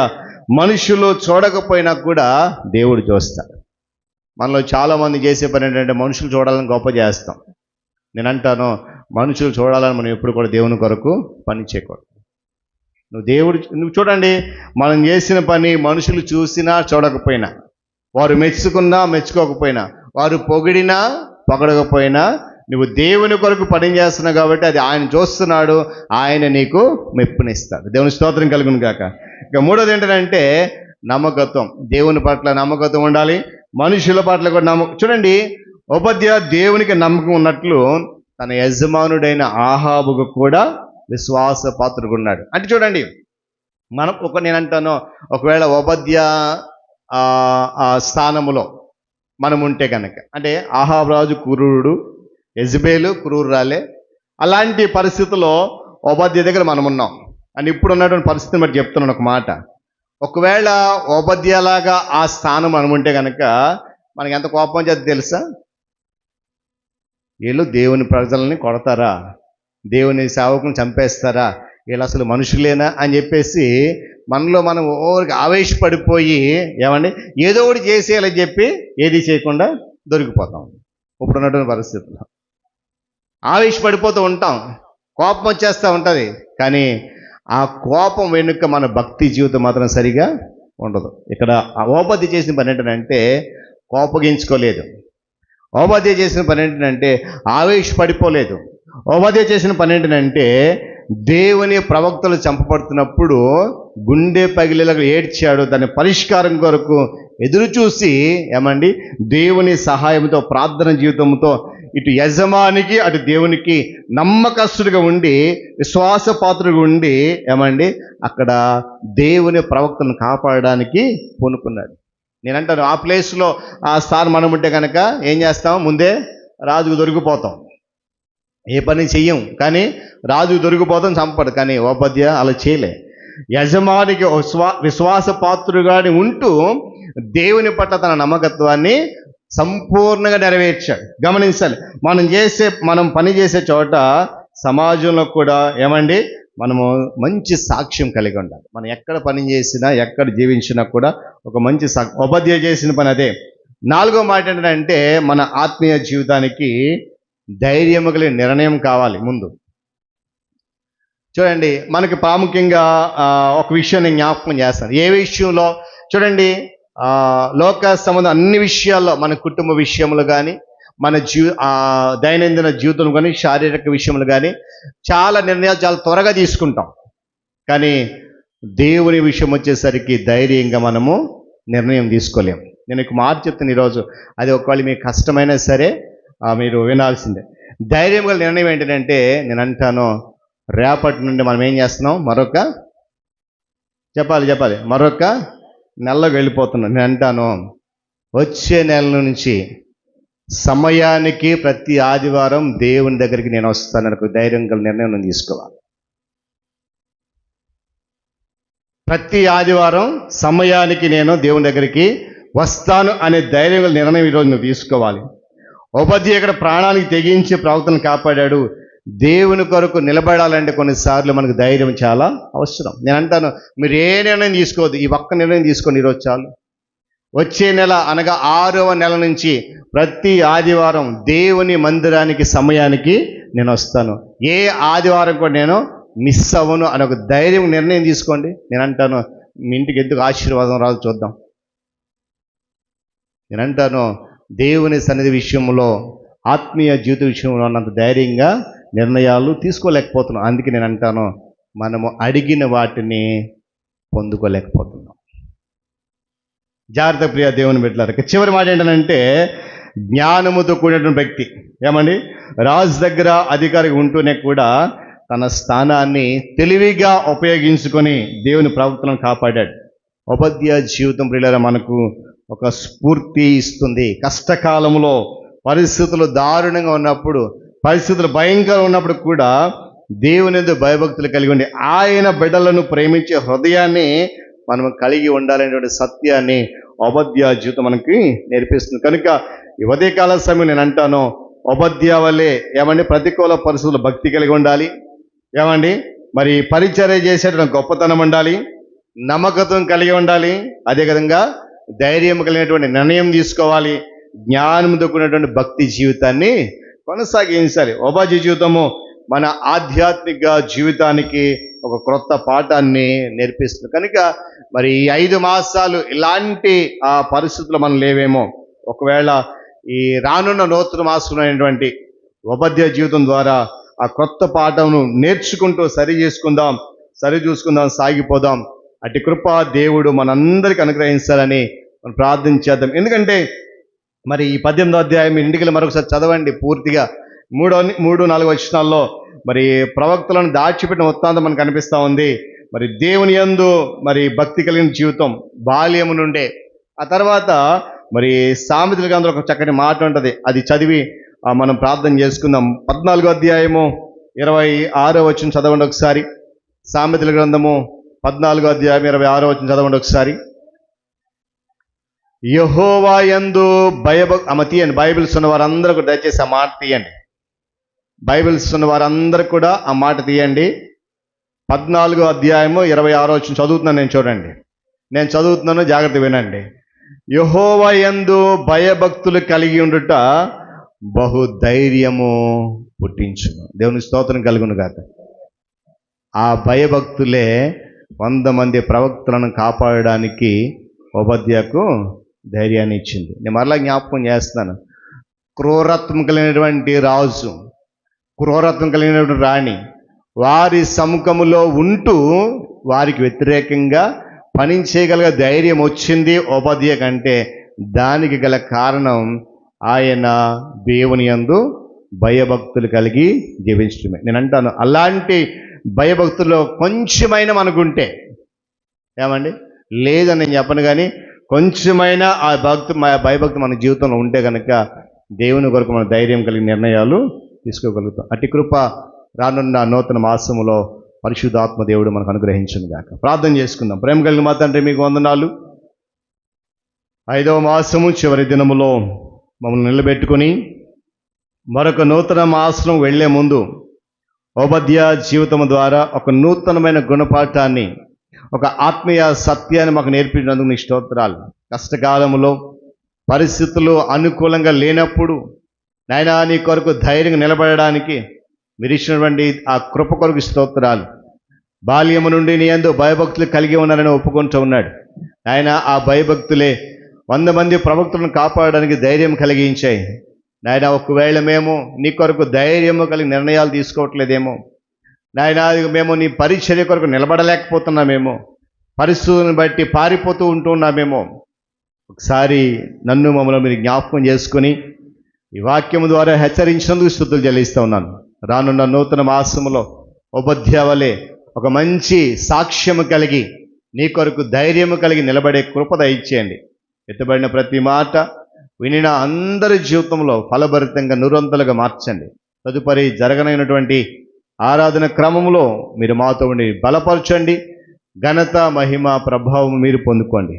[SPEAKER 1] మనుషులు చూడకపోయినా కూడా దేవుడు చూస్తాడు. మనలో చాలామంది చేసే పని ఏంటంటే మనుషులు చూడాలని గొప్ప చేస్తాం. నేను అంటాను, మనుషులు చూడాలని మనం ఎప్పుడు కూడా దేవుని కొరకు పని చేయకూడదు. నువ్వు చూడండి, మనం చేసిన పని మనుషులు చూసినా చూడకపోయినా, వారు మెచ్చుకున్నా మెచ్చుకోకపోయినా, వారు పొగిడినా పొగడకపోయినా, నువ్వు దేవుని కొరకు పని చేస్తున్నావు కాబట్టి అది ఆయన చూస్తున్నాడు, ఆయన నీకు మెప్పునిస్తాడు. దేవుని స్తోత్రం కలుగును గాక. ఇక మూడోది ఏంటంటే నమ్మకత్వం. దేవుని పట్ల నమ్మకత్వం ఉండాలి, మనుషుల పట్ల కూడా చూడండి, ఉపధ్య దేవునికి నమ్మకం ఉన్నట్లు తన యజమానుడైన ఆహాబుకు కూడా విశ్వాస పాత్రుడు ఉన్నాడు. అంటే చూడండి, నేను అంటాను, ఒకవేళ ఉపధ్య ఆ స్థానములో మనం ఉంటే కనుక, అంటే ఆహాబు రాజు క్రూరుడు, యెజబేలు క్రూరురాలే, అలాంటి పరిస్థితుల్లో ఉపధ్య దగ్గర మనం ఉన్నాం అని ఇప్పుడు ఉన్నటువంటి పరిస్థితిని బట్టి చెప్తున్నాను ఒక మాట. ఒకవేళ ఉపధ్యలాగా ఆ స్థానం మనం ఉంటే కనుక మనకి ఎంత కోపం చేద్ది తెలుసా? వీళ్ళు దేవుని ప్రజల్ని కొడతారా, దేవుని సేవకుని చంపేస్తారా, వీళ్ళు అసలు మనుషులేనా అని చెప్పేసి మనలో మనం ఓరికి ఆవేశపడిపోయి ఏమండి ఏదో ఒకటి చేసేయాలని చెప్పి ఏది చేయకుండా దొరికిపోతాం. ఇప్పుడు ఉన్నటువంటి పరిస్థితుల్లో ఆవేశపడిపోతూ ఉంటాం, కోపం వచ్చేస్తూ ఉంటుంది, కానీ ఆ కోపం వెనుక మన భక్తి జీవితం మాత్రం సరిగా ఉండదు. ఇక్కడ ఓబద్య చేసిన పని ఏంటంటే కోపగించుకోలేదు. ఓబద్య చేసిన పని ఏంటంటే ఆవేశపడిపోలేదు. ఓబద్య చేసిన పని ఏంటంటే దేవుని ప్రవక్తలు చంపబడుతున్నప్పుడు గుండె పగిలేలాగా ఏడ్చాడు. దాని పరిష్కారం కొరకు ఎదురు చూసి ఏమండి దేవుని సహాయంతో, ప్రార్థన జీవితంతో ఇటు యజమానికి అటు దేవునికి నమ్మకస్తుడిగా ఉండి, విశ్వాసపాత్రుడిగా ఉండి ఏమండి అక్కడ దేవుని ప్రవక్తలను కాపాడడానికి పూనుకున్నాడు. నేనంటాను, ఆ ప్లేస్లో ఆ స్థానం మనం ఉంటే కనుక ఏం చేస్తాం? ముందే రాజుకు దొరికిపోతాం, ఏ పని చెయ్యం, కానీ రాజుకు దొరికిపోతాం, చంపడు. కానీ ఓబద్య అలా చేయలే. యజమానికి విశ్వాసపాత్రుడిగాని ఉంటూ దేవుని పట్ల తన నమ్మకత్వాన్ని సంపూర్ణంగా నెరవేర్చాడు. గమనించాలి, మనం పని చేసే చోట సమాజంలో కూడా ఏమండి మనము మంచి సాక్ష్యం కలిగి ఉండాలి. మనం ఎక్కడ పని చేసినా, ఎక్కడ జీవించినా కూడా ఒక మంచి ఉపధ్య చేసిన పని అదే. నాలుగో మాట ఏంటంటే మన ఆత్మీయ జీవితానికి ధైర్యము కలిగిన నిర్ణయం కావాలి. ముందు చూడండి, మనకి ప్రాముఖ్యంగా ఒక విషయం నేను జ్ఞాపకం చేస్తాను. ఏ విషయంలో చూడండి, లోక సంబంధం అన్ని విషయాల్లో, మన కుటుంబ విషయములు కానీ, మన దైనందిన జీవితం కానీ, శారీరక విషయములు కానీ చాలా నిర్ణయాలు చాలా త్వరగా తీసుకుంటాం. కానీ దేవుని విషయం వచ్చేసరికి ధైర్యంగా మనము నిర్ణయం తీసుకోలేము. నేను ఒక మాట చెప్తాను ఈరోజు, అది ఒకవేళ మీకు కష్టమైనా సరే మీరు వినాల్సిందే. ధైర్యం గల నిర్ణయం ఏంటంటే నేను అంటాను, రేపటి నుండి మనం ఏం చేస్తున్నాం, మరొక నెలలోకి వెళ్ళిపోతున్నాం. నేను అంటాను, వచ్చే నెల నుంచి
[SPEAKER 3] సమయానికి ప్రతి ఆదివారం దేవుని దగ్గరికి నేను వస్తానని ఒక ధైర్యం గల నిర్ణయం నేను తీసుకోవాలి. ప్రతి ఆదివారం సమయానికి నేను దేవుని దగ్గరికి వస్తాను అనే ధైర్యం గల నిర్ణయం ఈరోజు నువ్వు తీసుకోవాలి. ఉపాధ్యాయుడు ఇక్కడ ప్రాణానికి తెగించి ప్రవక్తను కాపాడాడు. దేవుని కొరకు నిలబడాలంటే కొన్నిసార్లు మనకు ధైర్యం చాలా అవసరం. నేను అంటాను, మీరు ఏ నిర్ణయం తీసుకోవద్దు, ఈ ఒక్క నిర్ణయం తీసుకోండి ఈరోజు చాలు. వచ్చే నెల అనగా 6వ నెల నుంచి ప్రతి ఆదివారం దేవుని మందిరానికి సమయానికి నేను వస్తాను. ఏ ఆదివారం కూడా నేను మిస్ అవ్వను అని ఒక ధైర్యం నిర్ణయం తీసుకోండి. నేను అంటాను, మీ ఇంటికి ఎందుకు ఆశీర్వాదం రాదు చూద్దాం. నేను అంటాను, దేవుని సన్నిధి విషయంలో, ఆత్మీయ జీవిత విషయంలో అన్నంత ధైర్యంగా నిర్ణయాలు తీసుకోలేకపోతున్నాం. అందుకే నేను అంటాను, మనము అడిగిన వాటిని పొందుకోలేకపోతున్నాం. జాగ్రత్త ప్రియ దేవుని బిడ్డలారా. చివరి మాట ఏంటంటే, జ్ఞానముతో కూడినటువంటి వ్యక్తి ఏమండి రాజు దగ్గర అధికారిగా ఉంటూనే కూడా తన స్థానాన్ని తెలివిగా ఉపయోగించుకొని దేవుని ప్రవక్తలను కాపాడాడు. ఉపాధ్యాయ జీవితం ప్రియులారా మనకు ఒక స్ఫూర్తి ఇస్తుంది. కష్టకాలంలో, పరిస్థితులు దారుణంగా ఉన్నప్పుడు, పరిస్థితులు భయంకరంగా ఉన్నప్పుడు కూడా దేవుని యందు భయభక్తులు కలిగి ఉండి ఆయన బిడ్డలను ప్రేమించే హృదయాన్ని మనం కలిగి ఉండాలనేటువంటి సత్యాన్ని ఉపాధ్యాయ జీవితం మనకి నేర్పిస్తుంది. కనుక ఈ ఉదయకాల సమయం నేను అంటాను, ఉపాధ్యాయ వల్లే ఏమండి ప్రతికూల పరిస్థితులు భక్తి కలిగి ఉండాలి. ఏమండి మరి పరిచర్య చేసేటువంటి గొప్పతనం ఉండాలి, నమ్మకత్వం కలిగి ఉండాలి. అదేవిధంగా ధైర్యం కలిగినటువంటి నిర్ణయం తీసుకోవాలి. జ్ఞానంతో కూడినటువంటి భక్తి జీవితాన్ని కొనసాగించాలి. ఉపాధ్యాయ జీవితము మన ఆధ్యాత్మిక జీవితానికి ఒక క్రొత్త పాఠాన్ని నేర్పిస్తుంది. కనుక మరి ఈ 5 మాసాలు ఇలాంటి ఆ పరిస్థితులు మనం లేవేమో, ఒకవేళ ఈ రానున్న నూతన మాసం అయినటువంటి ఉపాధ్యాయ జీవితం ద్వారా ఆ క్రొత్త పాఠంను నేర్చుకుంటూ సరి చూసుకుందాం, సాగిపోదాం. అటు కృప దేవుడు మనందరికీ అనుగ్రహించాలని మనం ప్రార్థించేద్దాం. ఎందుకంటే మరి ఈ 18వ అధ్యాయం ఇంటికి మరొకసారి చదవండి పూర్తిగా. 3-4 వచనాల్లో మరి ప్రవక్తలను దాచిపెట్టిన వృత్తాంతం మనకు కనిపిస్తూ ఉంది. మరి దేవుని యందు మరి భక్తి కలిగిన జీవితం బాల్యము నుండే. ఆ తర్వాత మరి సామెతల గ్రంథంలో ఒక చక్కటి మాట ఉంటుంది, అది చదివి మనం ప్రార్థన చేసుకుందాం. 14వ అధ్యాయము 26వ వచనం చదవండి ఒకసారి. సామెతల గ్రంథము 14వ అధ్యాయం 26వ వచనం చదవండి ఒకసారి. యెహోవా యందు తీయండి. బైబిల్స్ ఉన్న వారందరూ కూడా దయచేసి ఆ మాట తీయండి. బైబిల్స్ ఉన్న వారందరూ కూడా ఆ మాట తీయండి. 14వ అధ్యాయము 26వ వచనం చదువుతున్నాను నేను, చూడండి. నేను చదువుతున్నాను, జాగ్రత్త వినండి. యెహోవా యందు భయభక్తులు కలిగి ఉండుట బహుధైర్యము పుట్టించును. దేవుని స్తోత్రం కలుగును గాక. ఆ భయభక్తులే 100 మంది ప్రవక్తలను కాపాడడానికి ఉపాధ్యాయుకు ధైర్యాన్ని ఇచ్చింది. నేను మరలా జ్ఞాపకం చేస్తున్నాను, క్రూరత్వం కలిగినటువంటి రాజు, క్రూరత్వం కలిగినటువంటి రాణి వారి సముఖములో ఉంటూ వారికి వ్యతిరేకంగా పని చేయగల ధైర్యం వచ్చింది ఉపాధ్యాయ కంటే. దానికి గల కారణం ఆయన దేవుని యందు భయభక్తులు కలిగి జీవించడమే. నేను అంటాను, అలాంటి భయభక్తుల్లో కొంచెమైనా మనకుంటే, ఏమండి లేదని నేను చెప్పను కానీ కొంచెమైనా ఆ భయభక్తి మన జీవితంలో ఉంటే కనుక దేవుని కొరకు మన ధైర్యం కలిగిన నిర్ణయాలు తీసుకోగలుగుతాం. అట్టి కృప రానున్న నూతన మాసములో పరిశుద్ధాత్మ దేవుడు మనకు అనుగ్రహించును గాక. ప్రార్థన చేసుకుందాం. ప్రేమ కలిగిన మా తండ్రి, మీకు వందనాలు. 5వ మాసము చివరి దినములో మమ్మల్ని నిలబెట్టుకొని మరొక నూతన మాసం వెళ్లే ముందు ఉపాధ్యాయ జీవితం ద్వారా ఒక నూతనమైన గుణపాఠాన్ని, ఒక ఆత్మీయ సత్యాన్ని మాకు నేర్పించినందుకు నీ స్తోత్రాలు. కష్టకాలంలో పరిస్థితులు అనుకూలంగా లేనప్పుడు నాయనా నీ కొరకు ధైర్యంగా నిలబడడానికి మీరు ఇచ్చినటువంటి ఆ కృప కొరకు స్తోత్రాలు. బాల్యము నుండి నీ యందు భయభక్తులు కలిగి ఉన్నారని ఒప్పుకుంటూ ఉన్నాడు. ఆయన ఆ భయభక్తులే 100 మంది ప్రవక్తలను కాపాడడానికి ధైర్యం కలిగించాయి. నాయన ఒకవేళ మేము నీ కొరకు ధైర్యము కలిగి నిర్ణయాలు తీసుకోవట్లేదేమో, నాయన మేము నీ పరిచర్య కొరకు నిలబడలేకపోతున్నామేమో, పరిస్థితులను బట్టి పారిపోతూ ఉంటున్నామేమో, ఒకసారి నన్ను మమ్మల్ని మీరు జ్ఞాపకం చేసుకుని ఈ వాక్యము ద్వారా హెచ్చరించినందుకు స్తుతులు చెల్లిస్తూ ఉన్నాను. రానున్న నూతన మాసములో ఉపాధ్యాయులే ఒక మంచి సాక్ష్యము కలిగి నీ కొరకు ధైర్యము కలిగి నిలబడే కృప దయచేయండి. ఎత్తబడిన ప్రతి మాట
[SPEAKER 1] వినిన అందరి జీవితంలో ఫలభరితంగా నిరంతలుగా మార్చండి. తదుపరి జరగనైనటువంటి ఆరాధన క్రమంలో మీరు మాతో ఉండి బలపరచండి. ఘనత, మహిమ, ప్రభావం మీరు పొందుకోండి.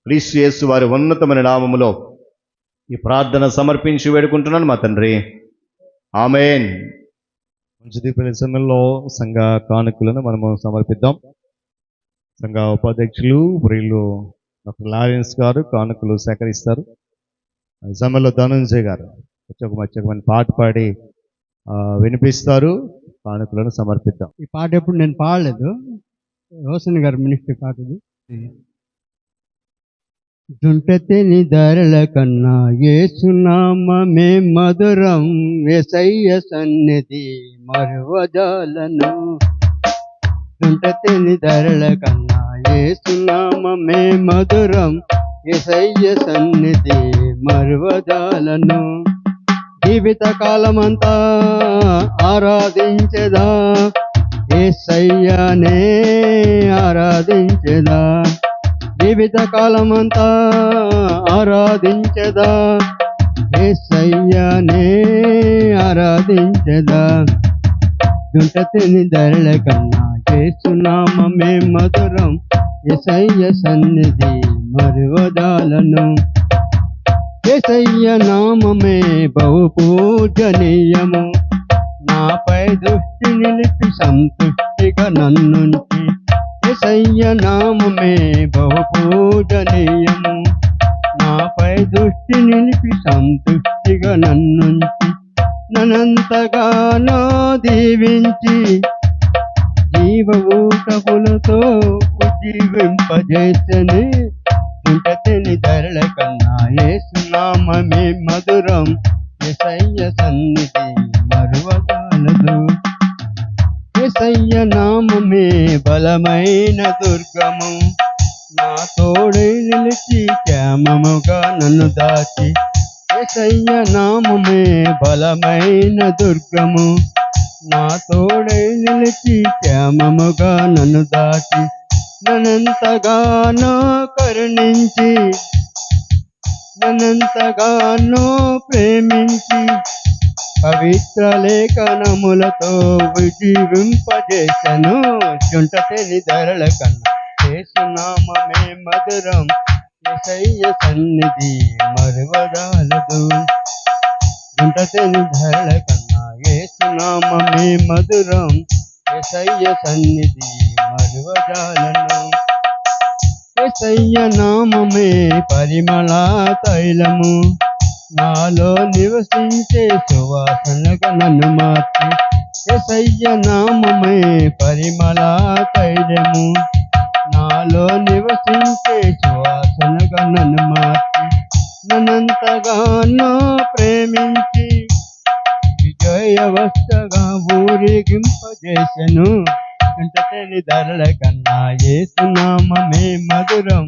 [SPEAKER 1] క్రీస్తు యేసు వారి ఉన్నతమైన నామములో ఈ ప్రార్థన సమర్పించి వేడుకుంటున్నాను మా తండ్రి. ఆమేన్. మంచిది. పిల్లల సమయంలో సంఘ కానుకలను మనము సమర్పిద్దాం. సంఘ ఉపాధ్యక్షులు ప్రియులు డాక్టర్ లారెన్స్ గారు కానుకలు సేకరిస్తారు. ఈ సమయంలో ధనంజయ్ గారు ఒక పాట పాడి వినిపిస్తారు. కానుకలను సమర్పిద్దాం.
[SPEAKER 8] ఈ పాట ఎప్పుడు నేను పాడలేదు. రోషన్ గారు మినిస్ట్రీ పాట ఇది. జుంటతిని ధరల కన్నా యేసునామమే మధురం, యేసయ్య సన్నిధి మరువజాలను. జుంటతిని ధరల కన్నా యేసునామమే మధురం, యేసయ్య సన్నిధి మరువజాలను. జీవిత కాలమంతా ఆరాధించెదా, యేసయ్యనే ఆరాధించెదా. జీవిత కాలమంతా ఆరాధించెదా, యేసయ్యనే ఆరాధించెదా. జుంటతిని ధరల కన్నా యేసునామమే మధురం, యేసయ్య సన్నిధి మరువజాలను. యేసయ్య నామమే బహు పూజనీయము, నాపై దృష్టి నిలిపి సంతుష్టిగా నన్నుంచి. యేసయ్య నామమే బహు పూజనీయము, నాపై దృష్టి నిలిపి సంతుష్టిగా నన్నుంచి. నన్నంతగానో దీవించి జీవ ఊటములతో ఉజ్జీవింపజేసని. జుంటతిని ధరల కన్నా యేసునామమే మధురం, యేసయ్య సన్నిధి మరువజాలదు. యేసయ్య నామమే బలమైన దుర్గము, నా తోడై నిలిచి క్షేమముగా నన్ను దాచి. యేసయ్య నామమే బలమైన దుర్గము, నా తోడై నిలిచి క్షేమముగా నన్ను దాచి. నన్నంతగానో కరుణించి, నన్నంతగానో ప్రేమించి, పవిత్ర లేఖనములతో ఉజ్జీవింపజేసెను. జుంటతిని ధరల కన్నా యేసునామమే మధురం, యేసయ్య సన్నిధి మరువజాలదు. జుంటతిని ధరల కన్నా యేసునామమే మధురం, యేసయ్య సన్నిధి మరువజాలను. యేసయ్య నామమే పరిమళ తైలము, నాలో నివసించే సువాసనగా నన్ను మార్చి. యేసయ్య నామమే పరిమళ తైలము, నాలో నివసించే సువాసనగా నన్ను మార్చి. నన్నంతగానో ప్రేమించి విజయవస్తగా ఊరేగింపజేసెను. జుంటతిని ధరల కన్నా యేసునామమే మధురం,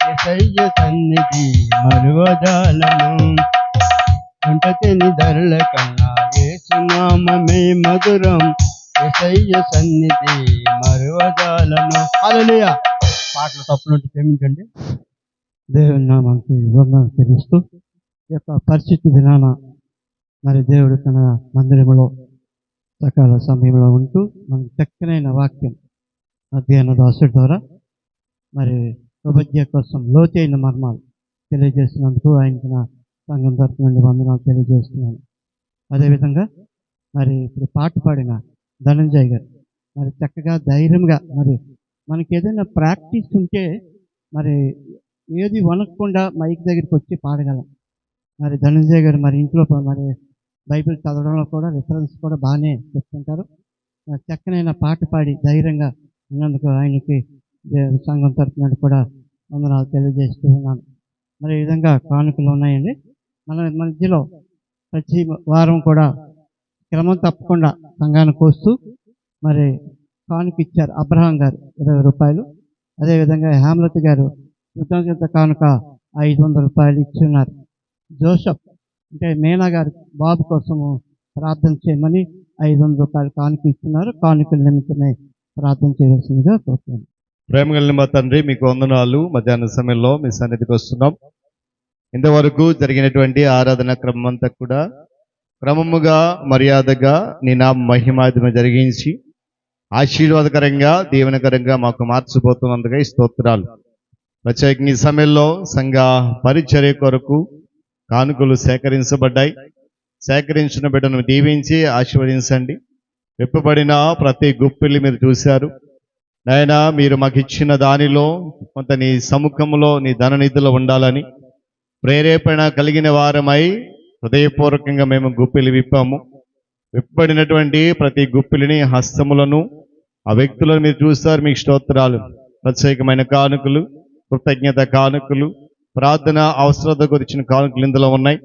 [SPEAKER 8] యేసయ్య సన్నిధి మరువజాలను. జుంటతిని ధరల కన్నా యేసునామమే మధురం, యేసయ్య సన్నిధి మరువజాలను. హల్లెలూయా. పాటలు తప్పులుంటే క్షమించండి. దేవుని నామానికి వందనాలు తెలుస్తూ ఈ యొక్క పరిస్థితి దినాన మరి దేవుడు తన మందిరంలో సకాల సమయంలో ఉంటూ మనకు చక్కనైన వాక్యం అధ్యయన దాసుడి ద్వారా మరి ఉపజ్ఞ కోసం లోతైన మర్మాలు తెలియజేసినందుకు ఆయనకు నా సంఘం తరపు నుండి వందనాలు తెలియజేస్తున్నాను. అదేవిధంగా మరి ఇప్పుడు పాట పాడిన ధనంజయ్ గారు మరి చక్కగా ధైర్యంగా మరి మనకి ఏదైనా ప్రాక్టీస్ ఉంటే మరి ఏది వనకుండా మైక్ దగ్గరికి వచ్చి పాడగలం. మరి ధనంజయ్ గారు మరి ఇంట్లో మరి బైబిల్ చదవడంలో కూడా రిఫరెన్స్ కూడా బాగానే చెప్తుంటారు. చక్కనైన పాట పాడి ధైర్యంగా ఉన్నందుకు ఆయనకి సంఘం తరపు నుండి కూడా వందనాలు తెలియజేస్తూ ఉన్నాను. మరి ఈ విధంగా కానుకలు ఉన్నాయండి. మన మధ్యలో ప్రతి వారం కూడా క్రమం తప్పకుండా సంఘానికి వస్తూ మరి కానుక ఇచ్చారు. అబ్రహాం గారు 20 రూపాయలు, అదేవిధంగా హేమలత గారు కృతజ్ఞత కానుక 500 రూపాయలు ఇచ్చున్నారు. జోసఫ్ అంటే మీనా గారు బాబు కోసము ప్రార్థన చేయమని 500 రూపాయలు కానుక ఇస్తున్నారు. కానుకల నిమిత్తమే ప్రార్థన చేయవలసిందిగా కోరుతున్నాను.
[SPEAKER 1] ప్రేమ కలిగిన మా తండ్రి, మీకు వందనాలు. మధ్యాహ్న సమయంలో మీ సన్నిధికి వస్తున్నాం. ఇంతవరకు జరిగినటువంటి ఆరాధన క్రమం అంతా కూడా క్రమముగా మర్యాదగా నీ నా మహిమాదిమ జరిగించి ఆశీర్వాదకరంగా దీవెనకరంగా మాకు మార్చిపోతున్నందుగా ఈ స్తోత్రాలు. ప్రత్యేకంగా ఈ సమయంలో సంఘ పరిచర్య కొరకు కానుకలు సేకరించబడ్డాయి. సేకరించిన బిడ్డను దీవించి ఆశీర్వదించండి. విప్పబడిన ప్రతి గుప్పిల్ని మీరు చూశారు నాయనా. మీరు మాకు ఇచ్చిన దానిలో కొంత నీ సముఖంలో నీ ధననిధిలో ఉండాలని ప్రేరేపణ కలిగిన వారమై హృదయపూర్వకంగా మేము గుప్పిలి విప్పాము. విప్పబడినటువంటి ప్రతి గుప్పిలిని హస్తములను ఆ వ్యక్తులను మీరు చూస్తారు. మీకు స్తోత్రాలు. ప్రత్యేకమైన కానుకలు, కృతజ్ఞత కానుకలు, ప్రార్థన అవసరత గురించిన కానుకలు ఇందులో ఉన్నాయి.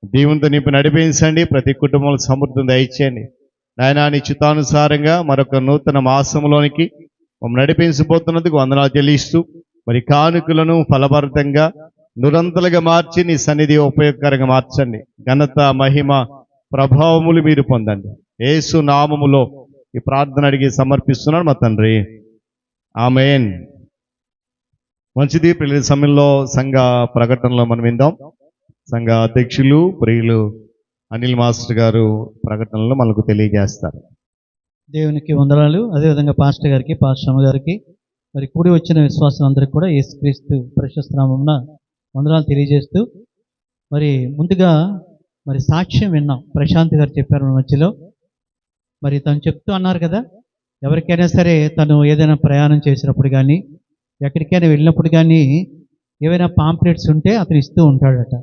[SPEAKER 1] దేవునితో నింపి నడిపించండి. ప్రతి కుటుంబంలో సమృద్ధిని దయచేయండి నాయనా. నీ చిత్తానుసారంగా మరొక నూతన మాసంలోనికి మమ్మల్ని నడిపించబోతున్నందుకు వందనాలు చెల్లిస్తూ మరి కానుకలను ఫలభరితంగా నిరంతరంగా మార్చి నీ సన్నిధి ఉపయోగకరంగా మార్చండి. ఘనత, మహిమ, ప్రభావములు మీరు పొందండి. యేసు నామములో ఈ ప్రార్థన అడిగి సమర్పిస్తున్నాను మా తండ్రి. ఆమేన్. మంచిది. పిల్లల సమయంలో సంఘ ప్రకటనలో మనం విందాం. సంఘ అధ్యక్షులు ప్రియులు అనిల్ మాస్టర్ గారు ప్రకటనలో మనకు తెలియజేస్తారు.
[SPEAKER 2] దేవునికి వందనాలు. అదేవిధంగా పాస్టర్ గారికి, పాస్టర్ అమ్మ గారికి, మరి కూడి వచ్చిన విశ్వాసులందరికీ కూడా యేసుక్రీస్తు ప్రశస్త నామమున వందనాలు తెలియజేస్తూ, మరి ముందుగా మరి సాక్ష్యం విన్నాం. ప్రశాంత్ గారు చెప్పారు మన మధ్యలో. మరి తను చెప్తూ అన్నారు కదా, ఎవరికైనా సరే తను ఏదైనా ప్రయాణం చేసినప్పుడు కానీ ఎక్కడికైనా వెళ్ళినప్పుడు కానీ ఏవైనా పాంప్లెట్స్ ఉంటే అతను ఇస్తూ ఉంటాడట.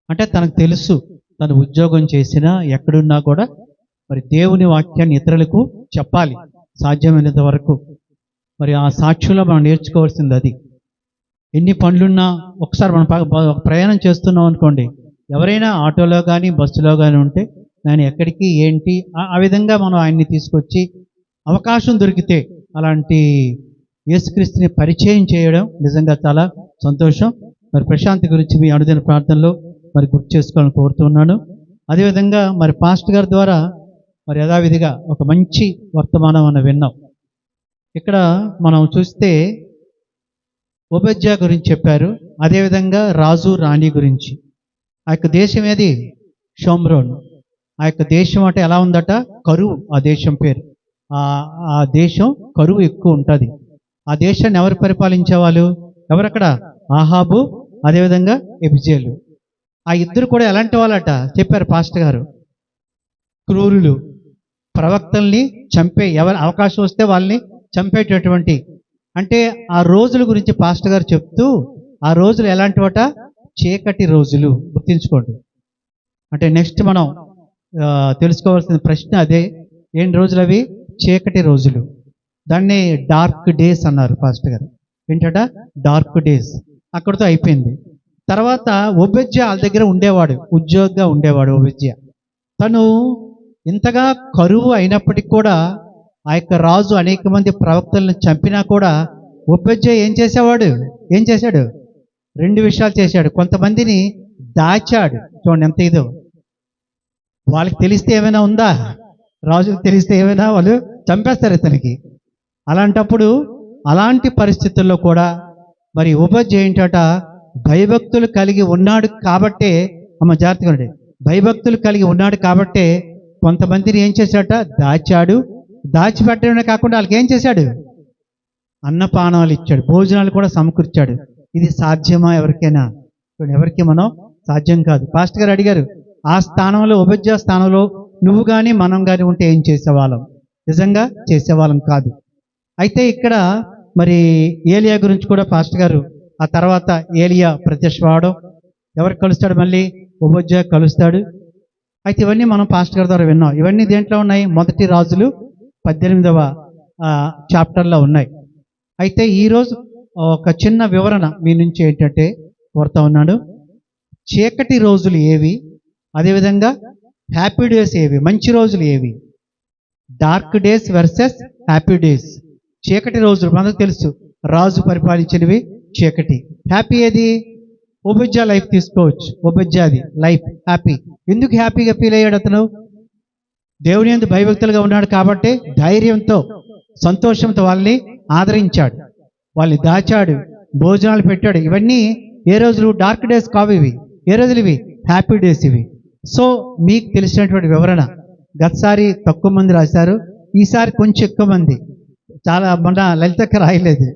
[SPEAKER 2] అంటే తనకు తెలుసు తను ఉద్యోగం చేసినా ఎక్కడున్నా కూడా మరి దేవుని వాక్యాన్ని ఇతరులకు చెప్పాలి సాధ్యమైనంత వరకు. మరి ఆ సాక్షుల్లో మనం నేర్చుకోవాల్సింది అది. ఎన్ని పనులున్నా ఒకసారి మనం ప్రయాణం చేస్తున్నాం అనుకోండి, ఎవరైనా ఆటోలో కానీ బస్సులో కానీ ఉంటే ఆయన ఎక్కడికి ఏంటి ఆ విధంగా మనం ఆయన్ని తీసుకొచ్చి అవకాశం దొరికితే అలాంటి యేసుక్రీస్తుని పరిచయం చేయడం నిజంగా చాలా సంతోషం. మరి ప్రశాంతి గురించి మీ అనుదిన ప్రార్థనలో మరి గుర్తు చేసుకోవాలని కోరుతున్నాను. అదేవిధంగా మరి పాస్టర్ గారి ద్వారా మరి యథావిధిగా ఒక మంచి వర్తమానం అని విన్నాం. ఇక్కడ మనం చూస్తే ఓబద్యా గురించి చెప్పారు. అదేవిధంగా రాజు రాణి గురించి. ఆ యొక్క దేశం ఏది? షోమ్రోన్. ఆ యొక్క దేశం అంటే ఎలా ఉందట? కరువు. ఆ దేశం పేరు. ఆ దేశం కరువు ఎక్కువ ఉంటుంది. ఆ దేశాన్ని ఎవరు పరిపాలించేవాళ్ళు? ఎవరక్కడ? ఆహాబు, అదేవిధంగా ఎబిజేలు. ఆ ఇద్దరు కూడా ఎలాంటి వాళ్ళట చెప్పారు పాస్టర్ గారు. క్రూరులు, ప్రవక్తల్ని చంపే, ఎవరు అవకాశం వస్తే వాళ్ళని చంపేటటువంటి. అంటే ఆ రోజుల గురించి పాస్టర్ గారు చెప్తూ, ఆ రోజులు ఎలాంటివట? చీకటి రోజులు. గుర్తించుకోండి. అంటే నెక్స్ట్ మనం తెలుసుకోవాల్సిన ప్రశ్న అదే. ఏం రోజులు అవి? చీకటి రోజులు. దాన్ని డార్క్ డేస్ అన్నారు పాస్టర్ గారు. ఏంటట? Dark days. అక్కడితో అయిపోయింది. తర్వాత ఓబద్యా వాళ్ళ దగ్గర ఉండేవాడు, ఉద్యోగిగా ఉండేవాడు ఓబద్యా. తను ఇంతగా కరువు అయినప్పటికీ కూడా ఆ యొక్క రాజు అనేక మంది ప్రవక్తలను చంపినా కూడా ఓబద్యా ఏం చేసేవాడు? ఏం చేశాడు? రెండు విషయాలు చేశాడు. కొంతమందిని దాచాడు. చూడండి ఎంత ఇదో. వాళ్ళకి తెలిస్తే ఏమైనా ఉందా? రాజుకు తెలిస్తే ఏమైనా వాళ్ళు చంపేస్తారు ఇతనికి. అలాంటప్పుడు అలాంటి పరిస్థితుల్లో కూడా మరి ఓబద్యా ఏంటట? భయభక్తులు కలిగి ఉన్నాడు కాబట్టే, అమ్మ జాగ్రత్తగా ఉండండి, భయభక్తులు కలిగి ఉన్నాడు కాబట్టే కొంతమందిని ఏం చేశాడట? దాచాడు. దాచిపెట్టడమే కాకుండా వాళ్ళకి ఏం చేశాడు? అన్నపానాలు ఇచ్చాడు, భోజనాలు కూడా సమకూర్చాడు. ఇది సాధ్యమా ఎవరికైనా? ఎవరికి మనం సాధ్యం కాదు. పాస్టర్ గారు అడిగారు, ఆ స్థానంలో, ఓబద్యా స్థానంలో నువ్వు కానీ మనం కానీ ఉంటే ఏం చేసేవాళ్ళం? నిజంగా చేసేవాళ్ళం కాదు. అయితే ఇక్కడ మరి ఏలియా గురించి కూడా పాస్టర్ గారు, ఆ తర్వాత ఏలియా ప్రత్యక్షవాడు, ఎవరికి కలుస్తాడు? మళ్ళీ ఓబద్యా కలుస్తాడు. అయితే ఇవన్నీ మనం పాస్టర్ గారి ద్వారా విన్నాం. ఇవన్నీ దేంట్లో ఉన్నాయి? మొదటి రాజులు 18వ చాప్టర్లో ఉన్నాయి. అయితే ఈరోజు ఒక చిన్న వివరణ మీ నుంచి ఏంటంటే కోరుతా ఉన్నాడు. చీకటి రోజులు ఏవి, అదేవిధంగా హ్యాపీ డేస్ ఏవి, మంచి రోజులు ఏవి? Dark days versus happy days. చీకటి రోజులు మనకు తెలుసు, రాజు పరిపాలించినవి చీకటి. హ్యాపీ ఏది? ఓబద్యా లైఫ్ తీసుకోవచ్చు. ఓబద్యాది లైఫ్ హ్యాపీ. ఎందుకు హ్యాపీగా ఫీల్ అయ్యాడు అతను? దేవుని యందు భయభక్తులుగా ఉన్నాడు కాబట్టి ధైర్యంతో, సంతోషంతో వాళ్ళని ఆదరించాడు, వాళ్ళని దాచాడు, భోజనాలు పెట్టాడు. ఇవన్నీ ఏ రోజులు? డార్క్ డేస్ కావు ఇవి. ఏ రోజులు ఇవి? హ్యాపీ డేస్ ఇవి. సో మీకు తెలిసినటువంటి వివరణ గతసారి తక్కువ మంది రాశారు, ఈసారి కొంచెం ఎక్కువ మంది. చాలా మొన్న లలితక్క రాయలేదు,